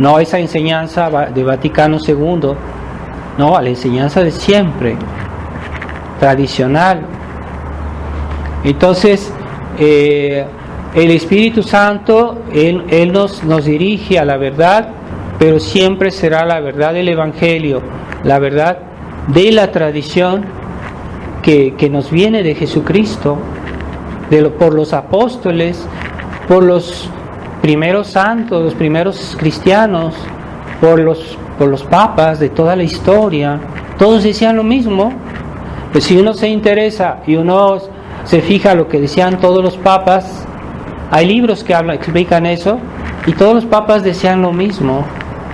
no esa enseñanza de Vaticano II, no, a la enseñanza de siempre, tradicional. Entonces, el Espíritu Santo, Él nos dirige a la verdad, pero siempre será la verdad del Evangelio, la verdad de la tradición que nos viene de Jesucristo, por los apóstoles, por los primeros santos, los primeros cristianos, por los papas de toda la historia. Todos decían lo mismo. Pues si uno se interesa y uno se fija lo que decían todos los papas, hay libros que explican eso, y todos los papas decían lo mismo.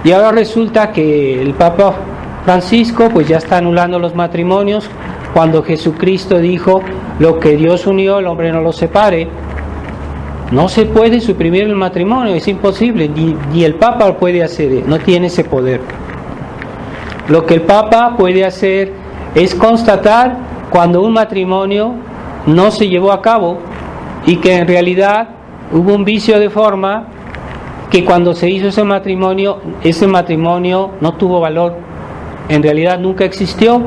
Y ahora resulta que el Papa Francisco pues ya está anulando los matrimonios, cuando Jesucristo dijo, lo que Dios unió, el hombre no lo separe. No se puede suprimir el matrimonio, es imposible, ni el Papa lo puede hacer, no tiene ese poder. Lo que el Papa puede hacer es constatar cuando un matrimonio no se llevó a cabo, y que en realidad hubo un vicio de forma, que cuando se hizo ese matrimonio no tuvo valor, en realidad nunca existió.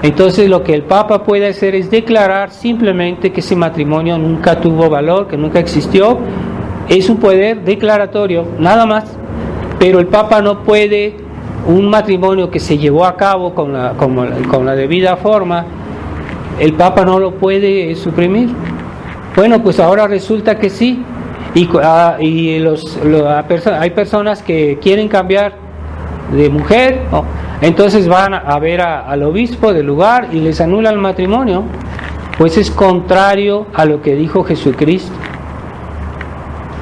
Entonces lo que el Papa puede hacer es declarar simplemente que ese matrimonio nunca tuvo valor, que nunca existió. Es un poder declaratorio, nada más. Pero el Papa no puede, un matrimonio que se llevó a cabo con la debida forma, el Papa no lo puede suprimir. Bueno, pues ahora resulta que sí. Hay personas que quieren cambiar de mujer, ¿no? Entonces van a ver al obispo del lugar y les anula el matrimonio. Pues es contrario a lo que dijo Jesucristo,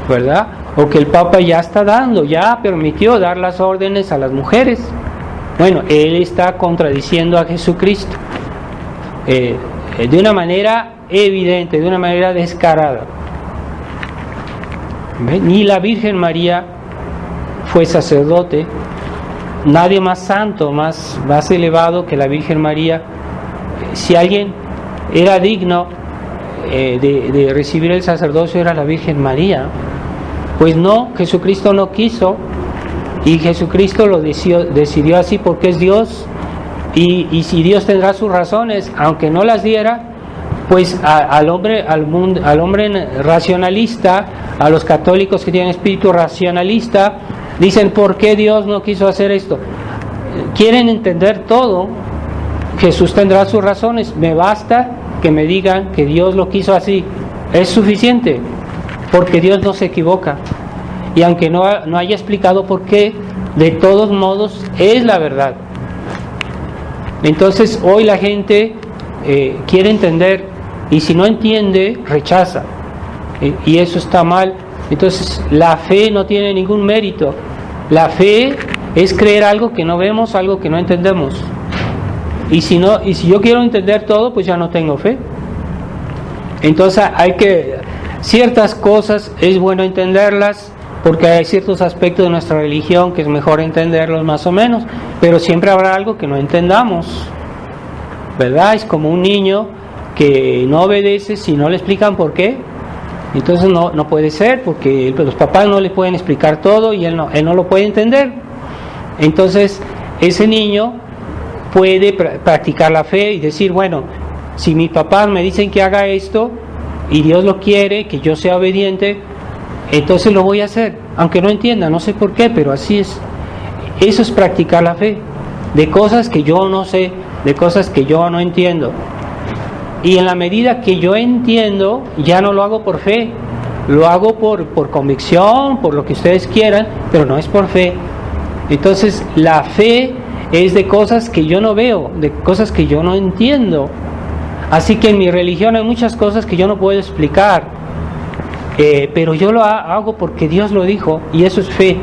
¿verdad? O que el Papa ya permitió dar las órdenes a las mujeres. Bueno, él está contradiciendo a Jesucristo de una manera evidente, de una manera descarada. Ni la Virgen María fue sacerdote, nadie más santo, más elevado que la Virgen María. Si alguien era digno de recibir el sacerdocio, era la Virgen María. Pues no, Jesucristo no quiso, y Jesucristo lo decidió así porque es Dios, y si Dios tendrá sus razones, aunque no las diera, pues al hombre racionalista, a los católicos que tienen espíritu racionalista, dicen, ¿por qué Dios no quiso hacer esto? Quieren entender todo. Jesús tendrá sus razones, me basta que me digan que Dios lo quiso así, es suficiente, porque Dios no se equivoca, y aunque no haya explicado por qué, de todos modos es la verdad. Entonces hoy la gente quiere entender, y si no entiende, rechaza, y eso está mal. Entonces la fe no tiene ningún mérito. La fe es creer algo que no vemos, algo que no entendemos. Y si yo quiero entender todo, pues ya no tengo fe. Entonces ciertas cosas es bueno entenderlas, porque hay ciertos aspectos de nuestra religión que es mejor entenderlos más o menos, pero siempre habrá algo que no entendamos, ¿verdad? Es como un niño que no obedece si no le explican por qué. Entonces no puede ser, porque los papás no le pueden explicar todo y él no lo puede entender. Entonces ese niño puede practicar la fe y decir, bueno, si mis papás me dicen que haga esto y Dios lo quiere, que yo sea obediente, entonces lo voy a hacer, aunque no entienda, no sé por qué, pero así es. Eso es practicar la fe, de cosas que yo no sé, de cosas que yo no entiendo. Y en la medida que yo entiendo, ya no lo hago por fe, lo hago por convicción, por lo que ustedes quieran, pero no es por fe. Entonces la fe es de cosas que yo no veo, de cosas que yo no entiendo. Así que en mi religión hay muchas cosas que yo no puedo explicar, pero yo lo hago porque Dios lo dijo, y eso es fe.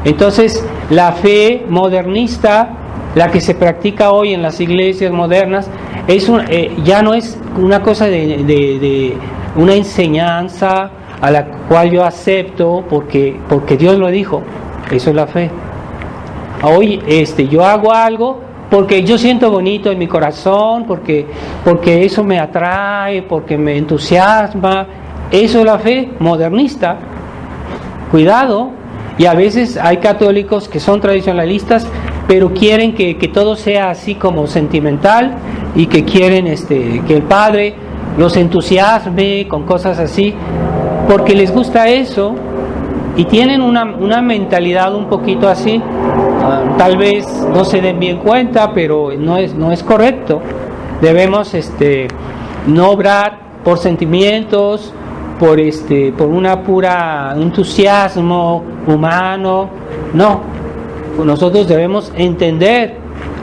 Entonces la fe modernista, la que se practica hoy en las iglesias modernas, ya no es una cosa de una enseñanza a la cual yo acepto porque Dios lo dijo. Eso es la fe. Hoy yo hago algo porque yo siento bonito en mi corazón, porque eso me atrae, porque me entusiasma. Eso es la fe modernista. Cuidado. Y a veces hay católicos que son tradicionalistas, pero quieren que todo sea así como sentimental, y que quieren que el Padre los entusiasme con cosas así, porque les gusta eso, y tienen una mentalidad un poquito así. Tal vez no se den bien cuenta, pero no es correcto. Debemos no obrar por sentimientos, por una pura entusiasmo humano. No, nosotros debemos entender,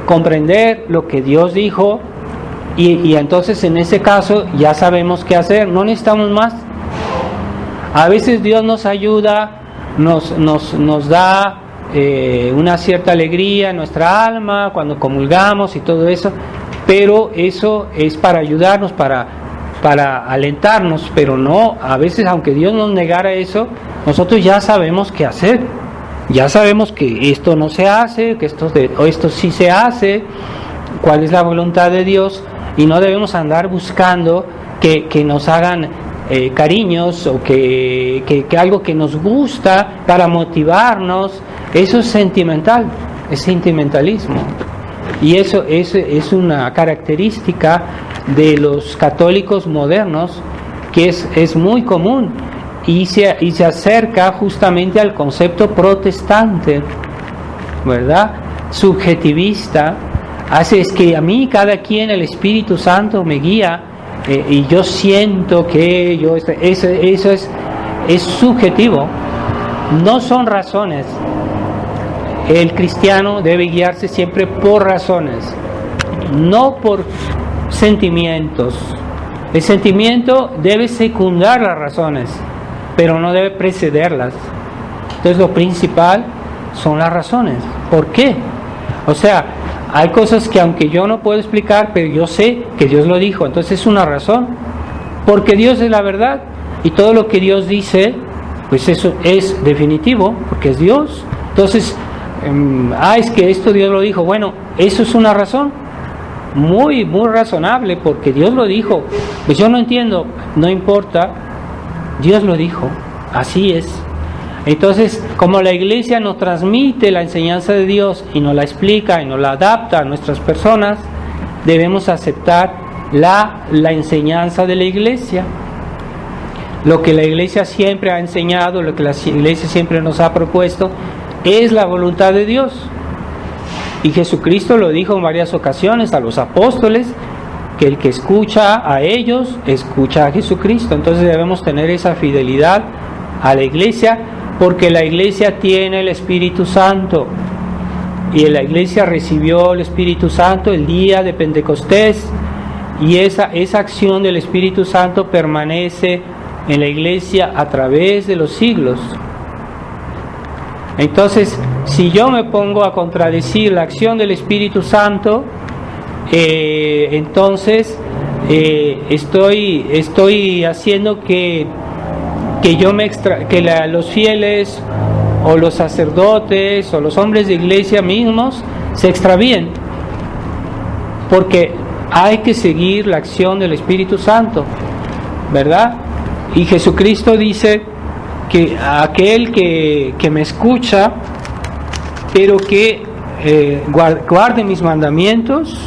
comprender lo que Dios dijo, y entonces en ese caso ya sabemos qué hacer, no necesitamos más. A veces Dios nos ayuda, nos da una cierta alegría en nuestra alma cuando comulgamos y todo eso, pero eso es para ayudarnos, para alentarnos, pero no, a veces aunque Dios nos negara eso, nosotros ya sabemos qué hacer, ya sabemos que esto no se hace, que esto sí se hace, cuál es la voluntad de Dios, y no debemos andar buscando que nos hagan cariños, o que algo que nos gusta para motivarnos. Eso es sentimental, es sentimentalismo, y eso es una característica de los católicos modernos que es muy común, y se acerca justamente al concepto protestante, ¿verdad? Subjetivista. Es que a mí cada quien, el Espíritu Santo me guía, y yo siento que eso es subjetivo, no son razones. El cristiano debe guiarse siempre por razones, no por sentimientos. El sentimiento debe secundar las razones, pero no debe precederlas. Entonces lo principal son las razones. ¿Por qué? O sea, hay cosas que aunque yo no puedo explicar, pero yo sé que Dios lo dijo, entonces es una razón, porque Dios es la verdad, y todo lo que Dios dice, pues eso es definitivo, porque es Dios. Entonces es que esto Dios lo dijo. Bueno, eso es una razón muy, muy razonable, porque Dios lo dijo. Pues yo no entiendo, no importa, Dios lo dijo, así es. Entonces, como la iglesia nos transmite la enseñanza de Dios y nos la explica y nos la adapta a nuestras personas, debemos aceptar la enseñanza de la iglesia. Lo que la iglesia siempre ha enseñado, lo que la iglesia siempre nos ha propuesto, es la voluntad de Dios. Y Jesucristo lo dijo en varias ocasiones a los apóstoles, que el que escucha a ellos, escucha a Jesucristo. Entonces debemos tener esa fidelidad a la iglesia, porque la iglesia tiene el Espíritu Santo. Y la iglesia recibió el Espíritu Santo el día de Pentecostés. Y esa acción del Espíritu Santo permanece en la iglesia a través de los siglos. Entonces, si yo me pongo a contradecir la acción del Espíritu Santo, entonces estoy haciendo que los fieles o los sacerdotes o los hombres de iglesia mismos se extravíen, porque hay que seguir la acción del Espíritu Santo, ¿verdad? Y Jesucristo dice que aquel que me escucha, pero que guarde mis mandamientos,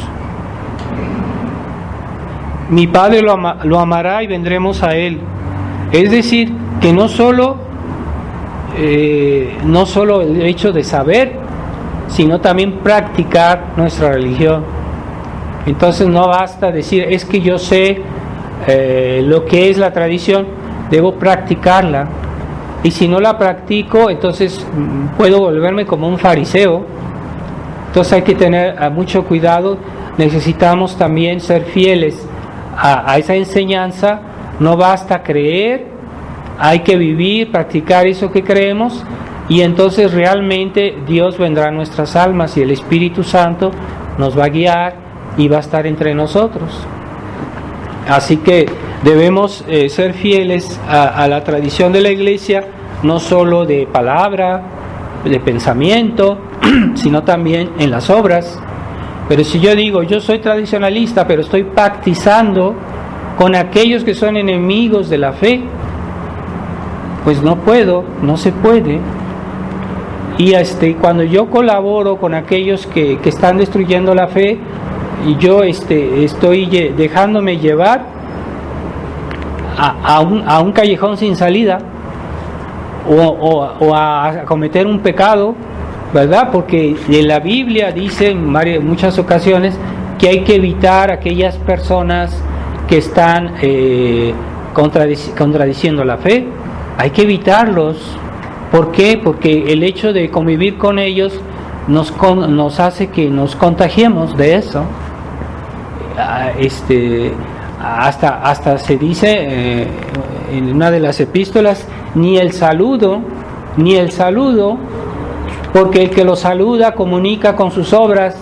mi Padre lo amará y vendremos a Él. Es decir, que no solo el hecho de saber, sino también practicar nuestra religión. Entonces no basta decir, es que yo sé lo que es la tradición, debo practicarla. Y si no la practico, entonces puedo volverme como un fariseo. Entonces hay que tener mucho cuidado. Necesitamos también ser fieles a esa enseñanza. No basta creer, hay que vivir, practicar eso que creemos, y entonces realmente Dios vendrá a nuestras almas y el Espíritu Santo nos va a guiar y va a estar entre nosotros. Así que debemos ser fieles a la tradición de la iglesia, no solo de palabra, de pensamiento, sino también en las obras. Pero si yo digo, yo soy tradicionalista, pero estoy pactizando con aquellos que son enemigos de la fe, pues no se puede. Y cuando yo colaboro con aquellos que están destruyendo la fe, y yo estoy dejándome llevar a un callejón sin salida, o a cometer un pecado, ¿verdad? Porque en la Biblia dice en muchas ocasiones que hay que evitar aquellas personas que están contradiciendo la fe. Hay que evitarlos. ¿Por qué? Porque el hecho de convivir con ellos nos hace que nos contagiemos de eso. Hasta se dice en una de las epístolas, ni el saludo, porque el que lo saluda comunica con sus obras.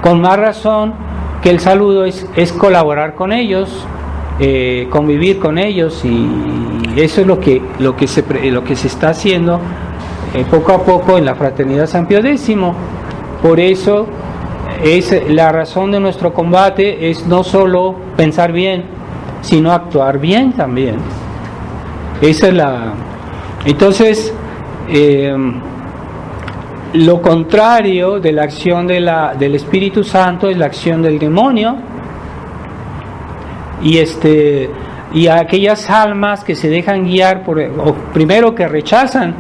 Con más razón que el saludo es colaborar con ellos, convivir con ellos, y eso es lo que se está haciendo poco a poco en la Fraternidad San Pío X. Por eso es la razón de nuestro combate, es no solo pensar bien, sino actuar bien también. Esa es entonces lo contrario de la acción del Espíritu Santo es la acción del demonio. Y aquellas almas que se dejan guiar primero que rechazan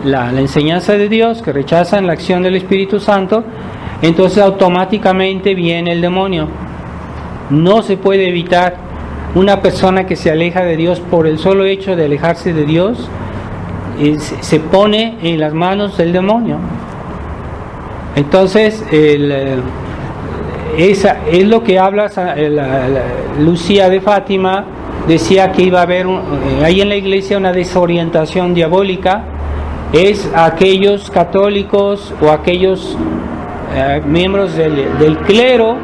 la enseñanza de Dios, que rechazan la acción del Espíritu Santo, entonces automáticamente viene el demonio. No se puede evitar. Una persona que se aleja de Dios por el solo hecho de alejarse de Dios, se pone en las manos del demonio. Entonces es lo que habla Lucía de Fátima. Decía que iba a haber ahí en la iglesia una desorientación diabólica. Es aquellos católicos o aquellos miembros del clero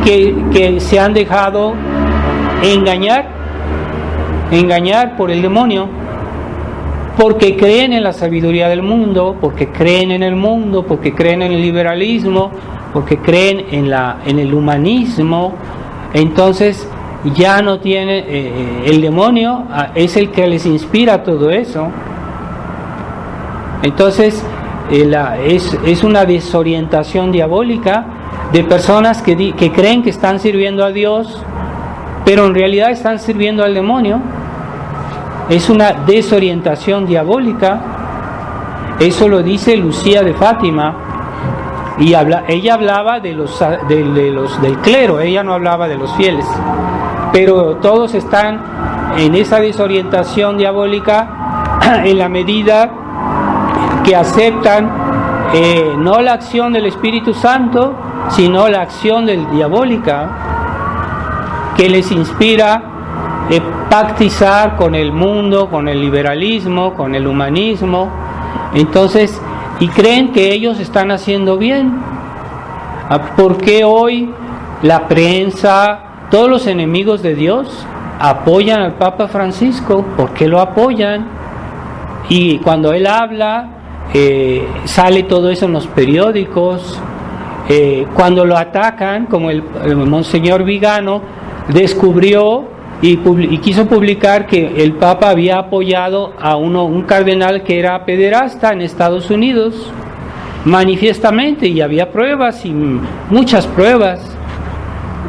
que se han dejado engañar por el demonio. porque creen en la sabiduría del mundo, porque creen en el mundo, porque creen en el liberalismo, porque creen en el humanismo. Entonces ya no tiene, el demonio es el que les inspira todo eso. Entonces es una desorientación diabólica de personas que creen que están sirviendo a Dios, pero en realidad están sirviendo al demonio. Es una desorientación diabólica. Eso lo dice Lucía de Fátima, y ella hablaba del clero, ella no hablaba de los fieles, pero todos están en esa desorientación diabólica en la medida que aceptan no la acción del Espíritu Santo, sino la acción diabólica, que les inspira pactizar con el mundo, con el liberalismo, con el humanismo. Entonces, y creen que ellos están haciendo bien. ¿Por qué hoy la prensa, todos los enemigos de Dios apoyan al Papa Francisco? ¿Por qué lo apoyan? Y cuando él habla, sale todo eso en los periódicos. Cuando lo atacan, como el Monseñor Vigano descubrió y quiso publicar que el Papa había apoyado a un cardenal que era pederasta en Estados Unidos, manifiestamente, y había pruebas, y muchas pruebas,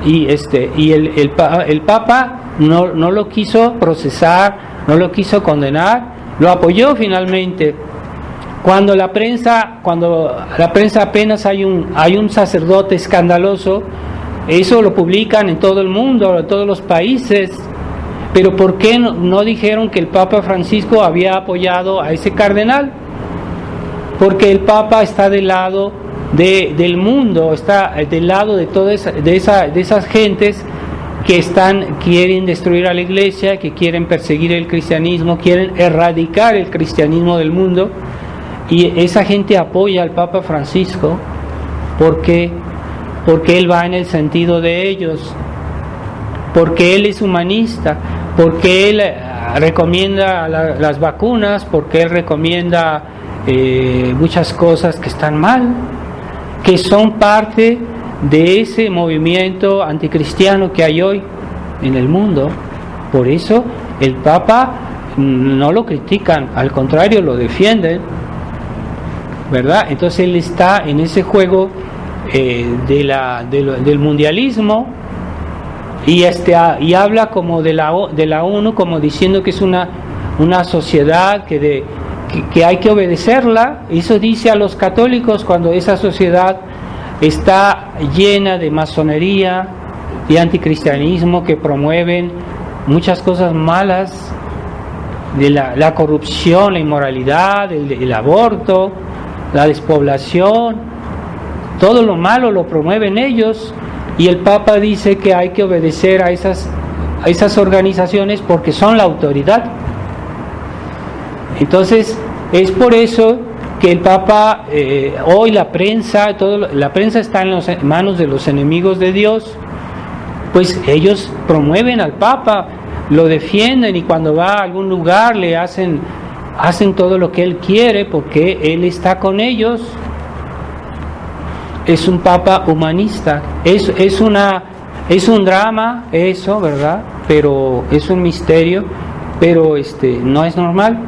y el Papa no lo quiso procesar, no lo quiso condenar, lo apoyó finalmente. Cuando la prensa apenas hay un sacerdote escandaloso, eso lo publican en todo el mundo, en todos los países. Pero ¿por qué no dijeron que el Papa Francisco había apoyado a ese cardenal? Porque el Papa está del lado del mundo, está del lado de todas esas gentes que quieren destruir a la Iglesia, que quieren perseguir el cristianismo, quieren erradicar el cristianismo del mundo. Y esa gente apoya al Papa Francisco porque él va en el sentido de ellos, porque él es humanista, porque él recomienda las vacunas, porque él recomienda muchas cosas que están mal, que son parte de ese movimiento anticristiano que hay hoy en el mundo. Por eso el Papa no lo critican, al contrario, lo defienden, ¿verdad? Entonces él está en ese juego del mundialismo, y habla como de la ONU, como diciendo que es una sociedad que hay que obedecerla. Eso dice a los católicos cuando esa sociedad está llena de masonería y anticristianismo, que promueven muchas cosas malas, de la corrupción, la inmoralidad, el aborto, la despoblación, todo lo malo lo promueven ellos. Y el Papa dice que hay que obedecer a esas organizaciones porque son la autoridad. Entonces es por eso que el Papa, hoy la prensa está en las manos de los enemigos de Dios. Pues ellos promueven al Papa, lo defienden, y cuando va a algún lugar le hacen todo lo que él quiere, porque él está con ellos. Es un Papa humanista. Es un drama eso, ¿verdad? Pero es un misterio, pero no es normal.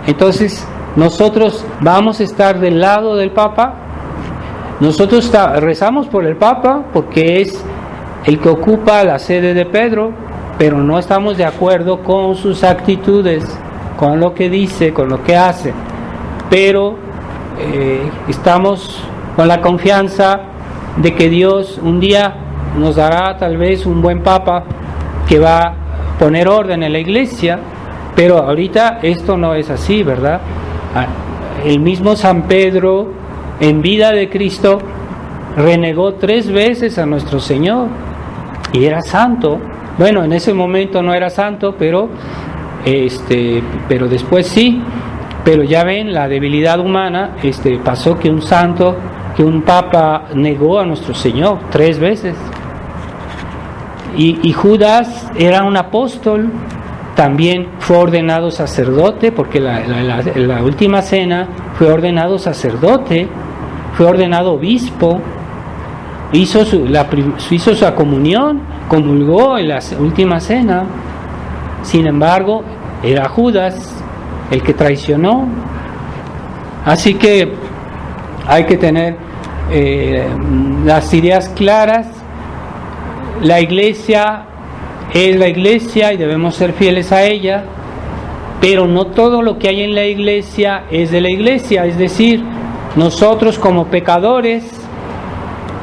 Entonces nosotros vamos a estar del lado del Papa. Nosotros rezamos por el Papa porque es el que ocupa la sede de Pedro, pero no estamos de acuerdo con sus actitudes, con lo que dice, con lo que hace. Pero estamos con la confianza de que Dios un día nos dará tal vez un buen Papa que va a poner orden en la Iglesia, pero ahorita esto no es así, ¿verdad? El mismo San Pedro, en vida de Cristo, renegó 3 veces a nuestro Señor, y era santo. Bueno, en ese momento no era santo, pero después sí. Pero ya ven, la debilidad humana, pasó que un Papa negó a nuestro Señor 3 veces. Y Judas era un apóstol, también fue ordenado sacerdote, porque la última cena fue ordenado sacerdote, fue ordenado obispo, hizo su comunión, comulgó en la última cena. Sin embargo, era Judas el que traicionó. Así que hay que tener las ideas claras. La iglesia es la iglesia y debemos ser fieles a ella, pero no todo lo que hay en la iglesia es de la iglesia. Es decir, nosotros como pecadores,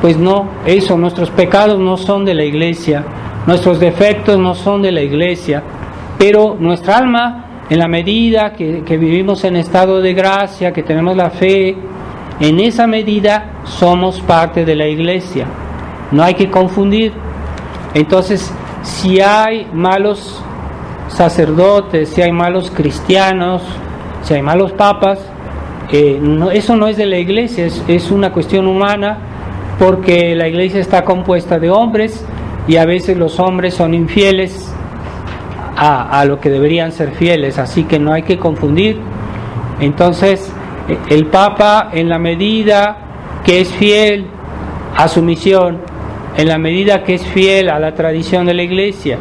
pues no, nuestros pecados no son de la iglesia, nuestros defectos no son de la iglesia, pero nuestra alma, en la medida que vivimos en estado de gracia, que tenemos la fe, en esa medida somos parte de la iglesia. No hay que confundir. Entonces, si hay malos sacerdotes, si hay malos cristianos, si hay malos papas, eso no es de la iglesia, es una cuestión humana, porque la iglesia está compuesta de hombres y a veces los hombres son infieles a lo que deberían ser fieles, así que no hay que confundir. Entonces, el Papa, en la medida que es fiel a su misión, en la medida que es fiel a la tradición de la iglesia,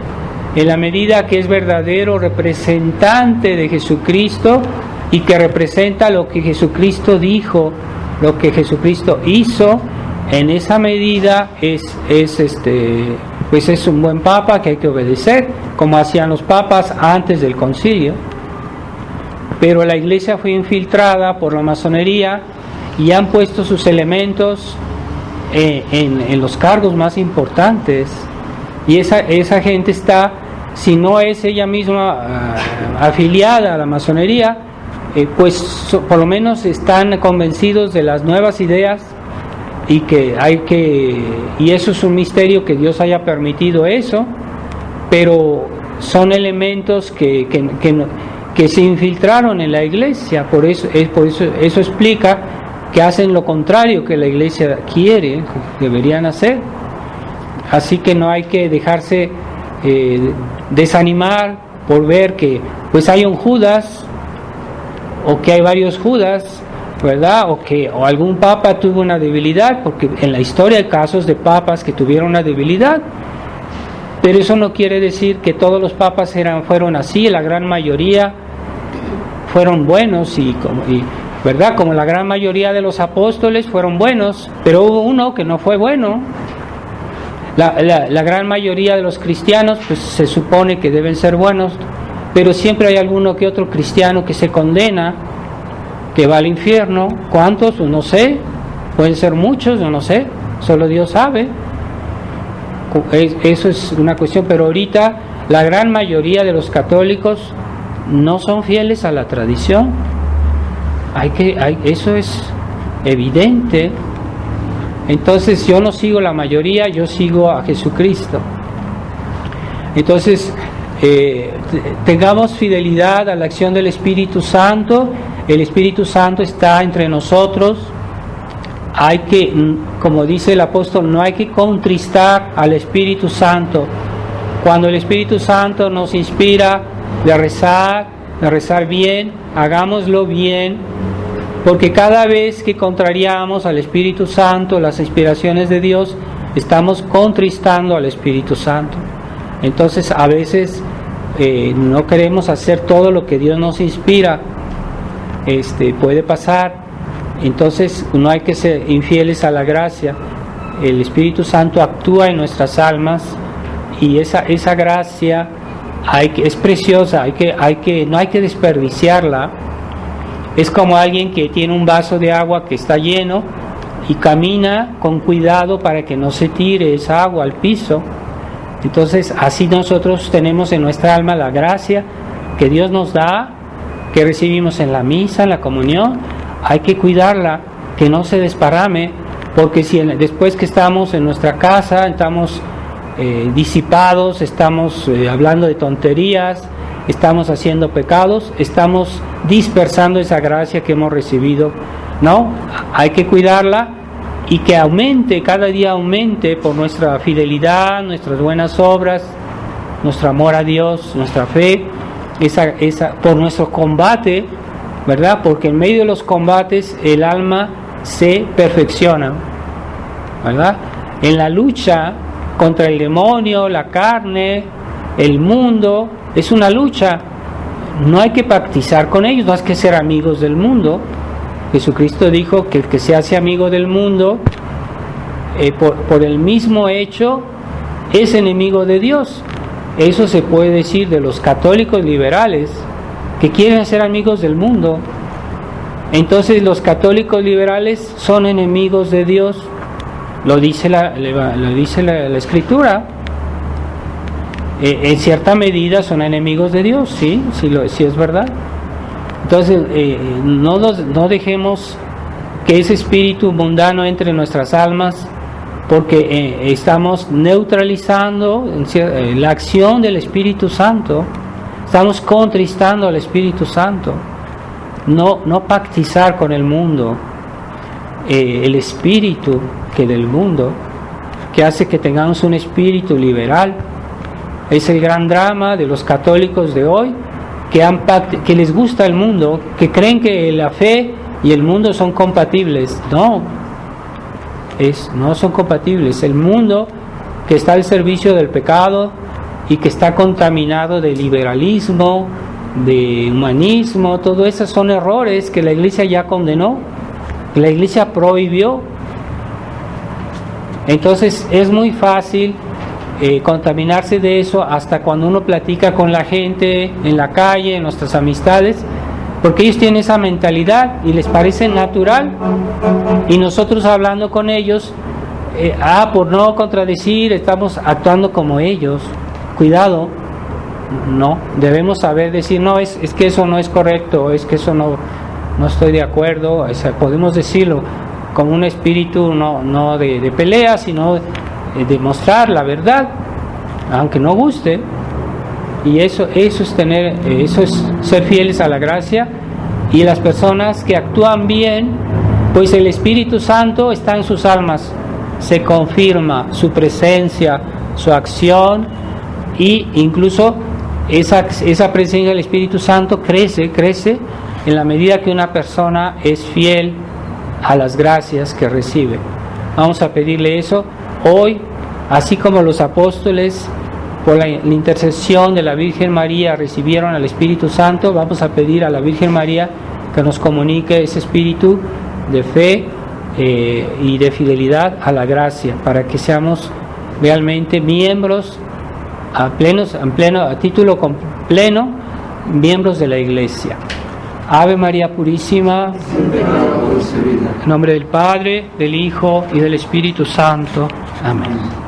en la medida que es verdadero representante de Jesucristo y que representa lo que Jesucristo dijo, lo que Jesucristo hizo, en esa medida pues es un buen papa que hay que obedecer, como hacían los papas antes del concilio. Pero la iglesia fue infiltrada por la masonería y han puesto sus elementos en los cargos más importantes, y esa gente está, si no es ella misma afiliada a la masonería, pues por lo menos están convencidos de las nuevas ideas, y y eso es un misterio que Dios haya permitido eso, pero son elementos que se infiltraron en la iglesia. Por eso explica que hacen lo contrario que la iglesia quiere, deberían hacer. Así que no hay que dejarse desanimar por ver que pues hay un Judas, o que hay varios Judas, ¿verdad? O algún papa tuvo una debilidad, porque en la historia hay casos de papas que tuvieron una debilidad, pero eso no quiere decir que todos los papas fueron así. La gran mayoría fueron buenos, ¿verdad? Como la gran mayoría de los apóstoles fueron buenos, pero hubo uno que no fue bueno. La gran mayoría de los cristianos pues se supone que deben ser buenos, pero siempre hay alguno que otro cristiano que se condena, que va al infierno. ¿Cuántos? No sé, pueden ser muchos, no sé, solo Dios sabe. Eso es una cuestión, pero ahorita la gran mayoría de los católicos no son fieles a la tradición. Eso es evidente. Entonces yo no sigo la mayoría, yo sigo a Jesucristo. Entonces tengamos fidelidad a la acción del Espíritu Santo. El Espíritu Santo está entre nosotros. Hay que, como dice el apóstol, no hay que contristar al Espíritu Santo. Cuando el Espíritu Santo nos inspira de rezar bien, hagámoslo bien, porque cada vez que contrariamos al Espíritu Santo, las inspiraciones de Dios, estamos contristando al Espíritu Santo. Entonces a veces no queremos hacer todo lo que Dios nos inspira. Puede pasar. Entonces no hay que ser infieles a la gracia. El Espíritu Santo actúa en nuestras almas, y esa gracia es preciosa, no hay que desperdiciarla. Es como alguien que tiene un vaso de agua que está lleno y camina con cuidado para que no se tire esa agua al piso. Entonces así nosotros tenemos en nuestra alma la gracia que Dios nos da, que recibimos en la misa, en la comunión. Hay que cuidarla, que no se desparrame, porque si después que estamos en nuestra casa estamos disipados, estamos hablando de tonterías, estamos haciendo pecados, estamos dispersando esa gracia que hemos recibido. No, hay que cuidarla, y que aumente, cada día aumente, por nuestra fidelidad, nuestras buenas obras, nuestro amor a Dios, nuestra fe, por nuestro combate, ¿verdad? Porque en medio de los combates el alma se perfecciona, ¿verdad? En la lucha contra el demonio, la carne, el mundo, es una lucha. No hay que pactizar con ellos, no hay que ser amigos del mundo. Jesucristo dijo que el que se hace amigo del mundo, por el mismo hecho, es enemigo de Dios. Eso se puede decir de los católicos liberales, que quieren ser amigos del mundo. Entonces los católicos liberales son enemigos de Dios. Lo dice la Escritura. En cierta medida son enemigos de Dios, sí es verdad. Entonces no dejemos que ese espíritu mundano entre en nuestras almas, porque estamos neutralizando la acción del Espíritu Santo, estamos contristando al Espíritu Santo. No pactizar con el mundo, el espíritu que del mundo, que hace que tengamos un espíritu liberal. Es el gran drama de los católicos de hoy, que les gusta el mundo, que creen que la fe y el mundo son compatibles. No son compatibles. El mundo que está al servicio del pecado y que está contaminado de liberalismo, de humanismo, todo eso son errores que la Iglesia ya condenó, que la Iglesia prohibió. Entonces es muy fácil contaminarse de eso hasta cuando uno platica con la gente en la calle, en nuestras amistades, porque ellos tienen esa mentalidad y les parece natural, y nosotros hablando con ellos, por no contradecir, estamos actuando como ellos. Cuidado, no, debemos saber decir, no, es que eso no es correcto, es que eso no estoy de acuerdo. O sea, podemos decirlo con un espíritu no de pelea, sino de mostrar la verdad, aunque no guste. Y eso es ser fieles a la gracia. Y las personas que actúan bien, pues el Espíritu Santo está en sus almas, se confirma su presencia, su acción, y incluso esa presencia del Espíritu Santo crece en la medida que una persona es fiel a las gracias que recibe. Vamos a pedirle eso hoy, así como los apóstoles por la intercesión de la Virgen María recibieron al Espíritu Santo. Vamos a pedir a la Virgen María que nos comunique ese espíritu de fe y de fidelidad a la gracia, para que seamos realmente miembros a título pleno, miembros de la Iglesia. Ave María Purísima, en nombre del Padre, del Hijo y del Espíritu Santo. Amén.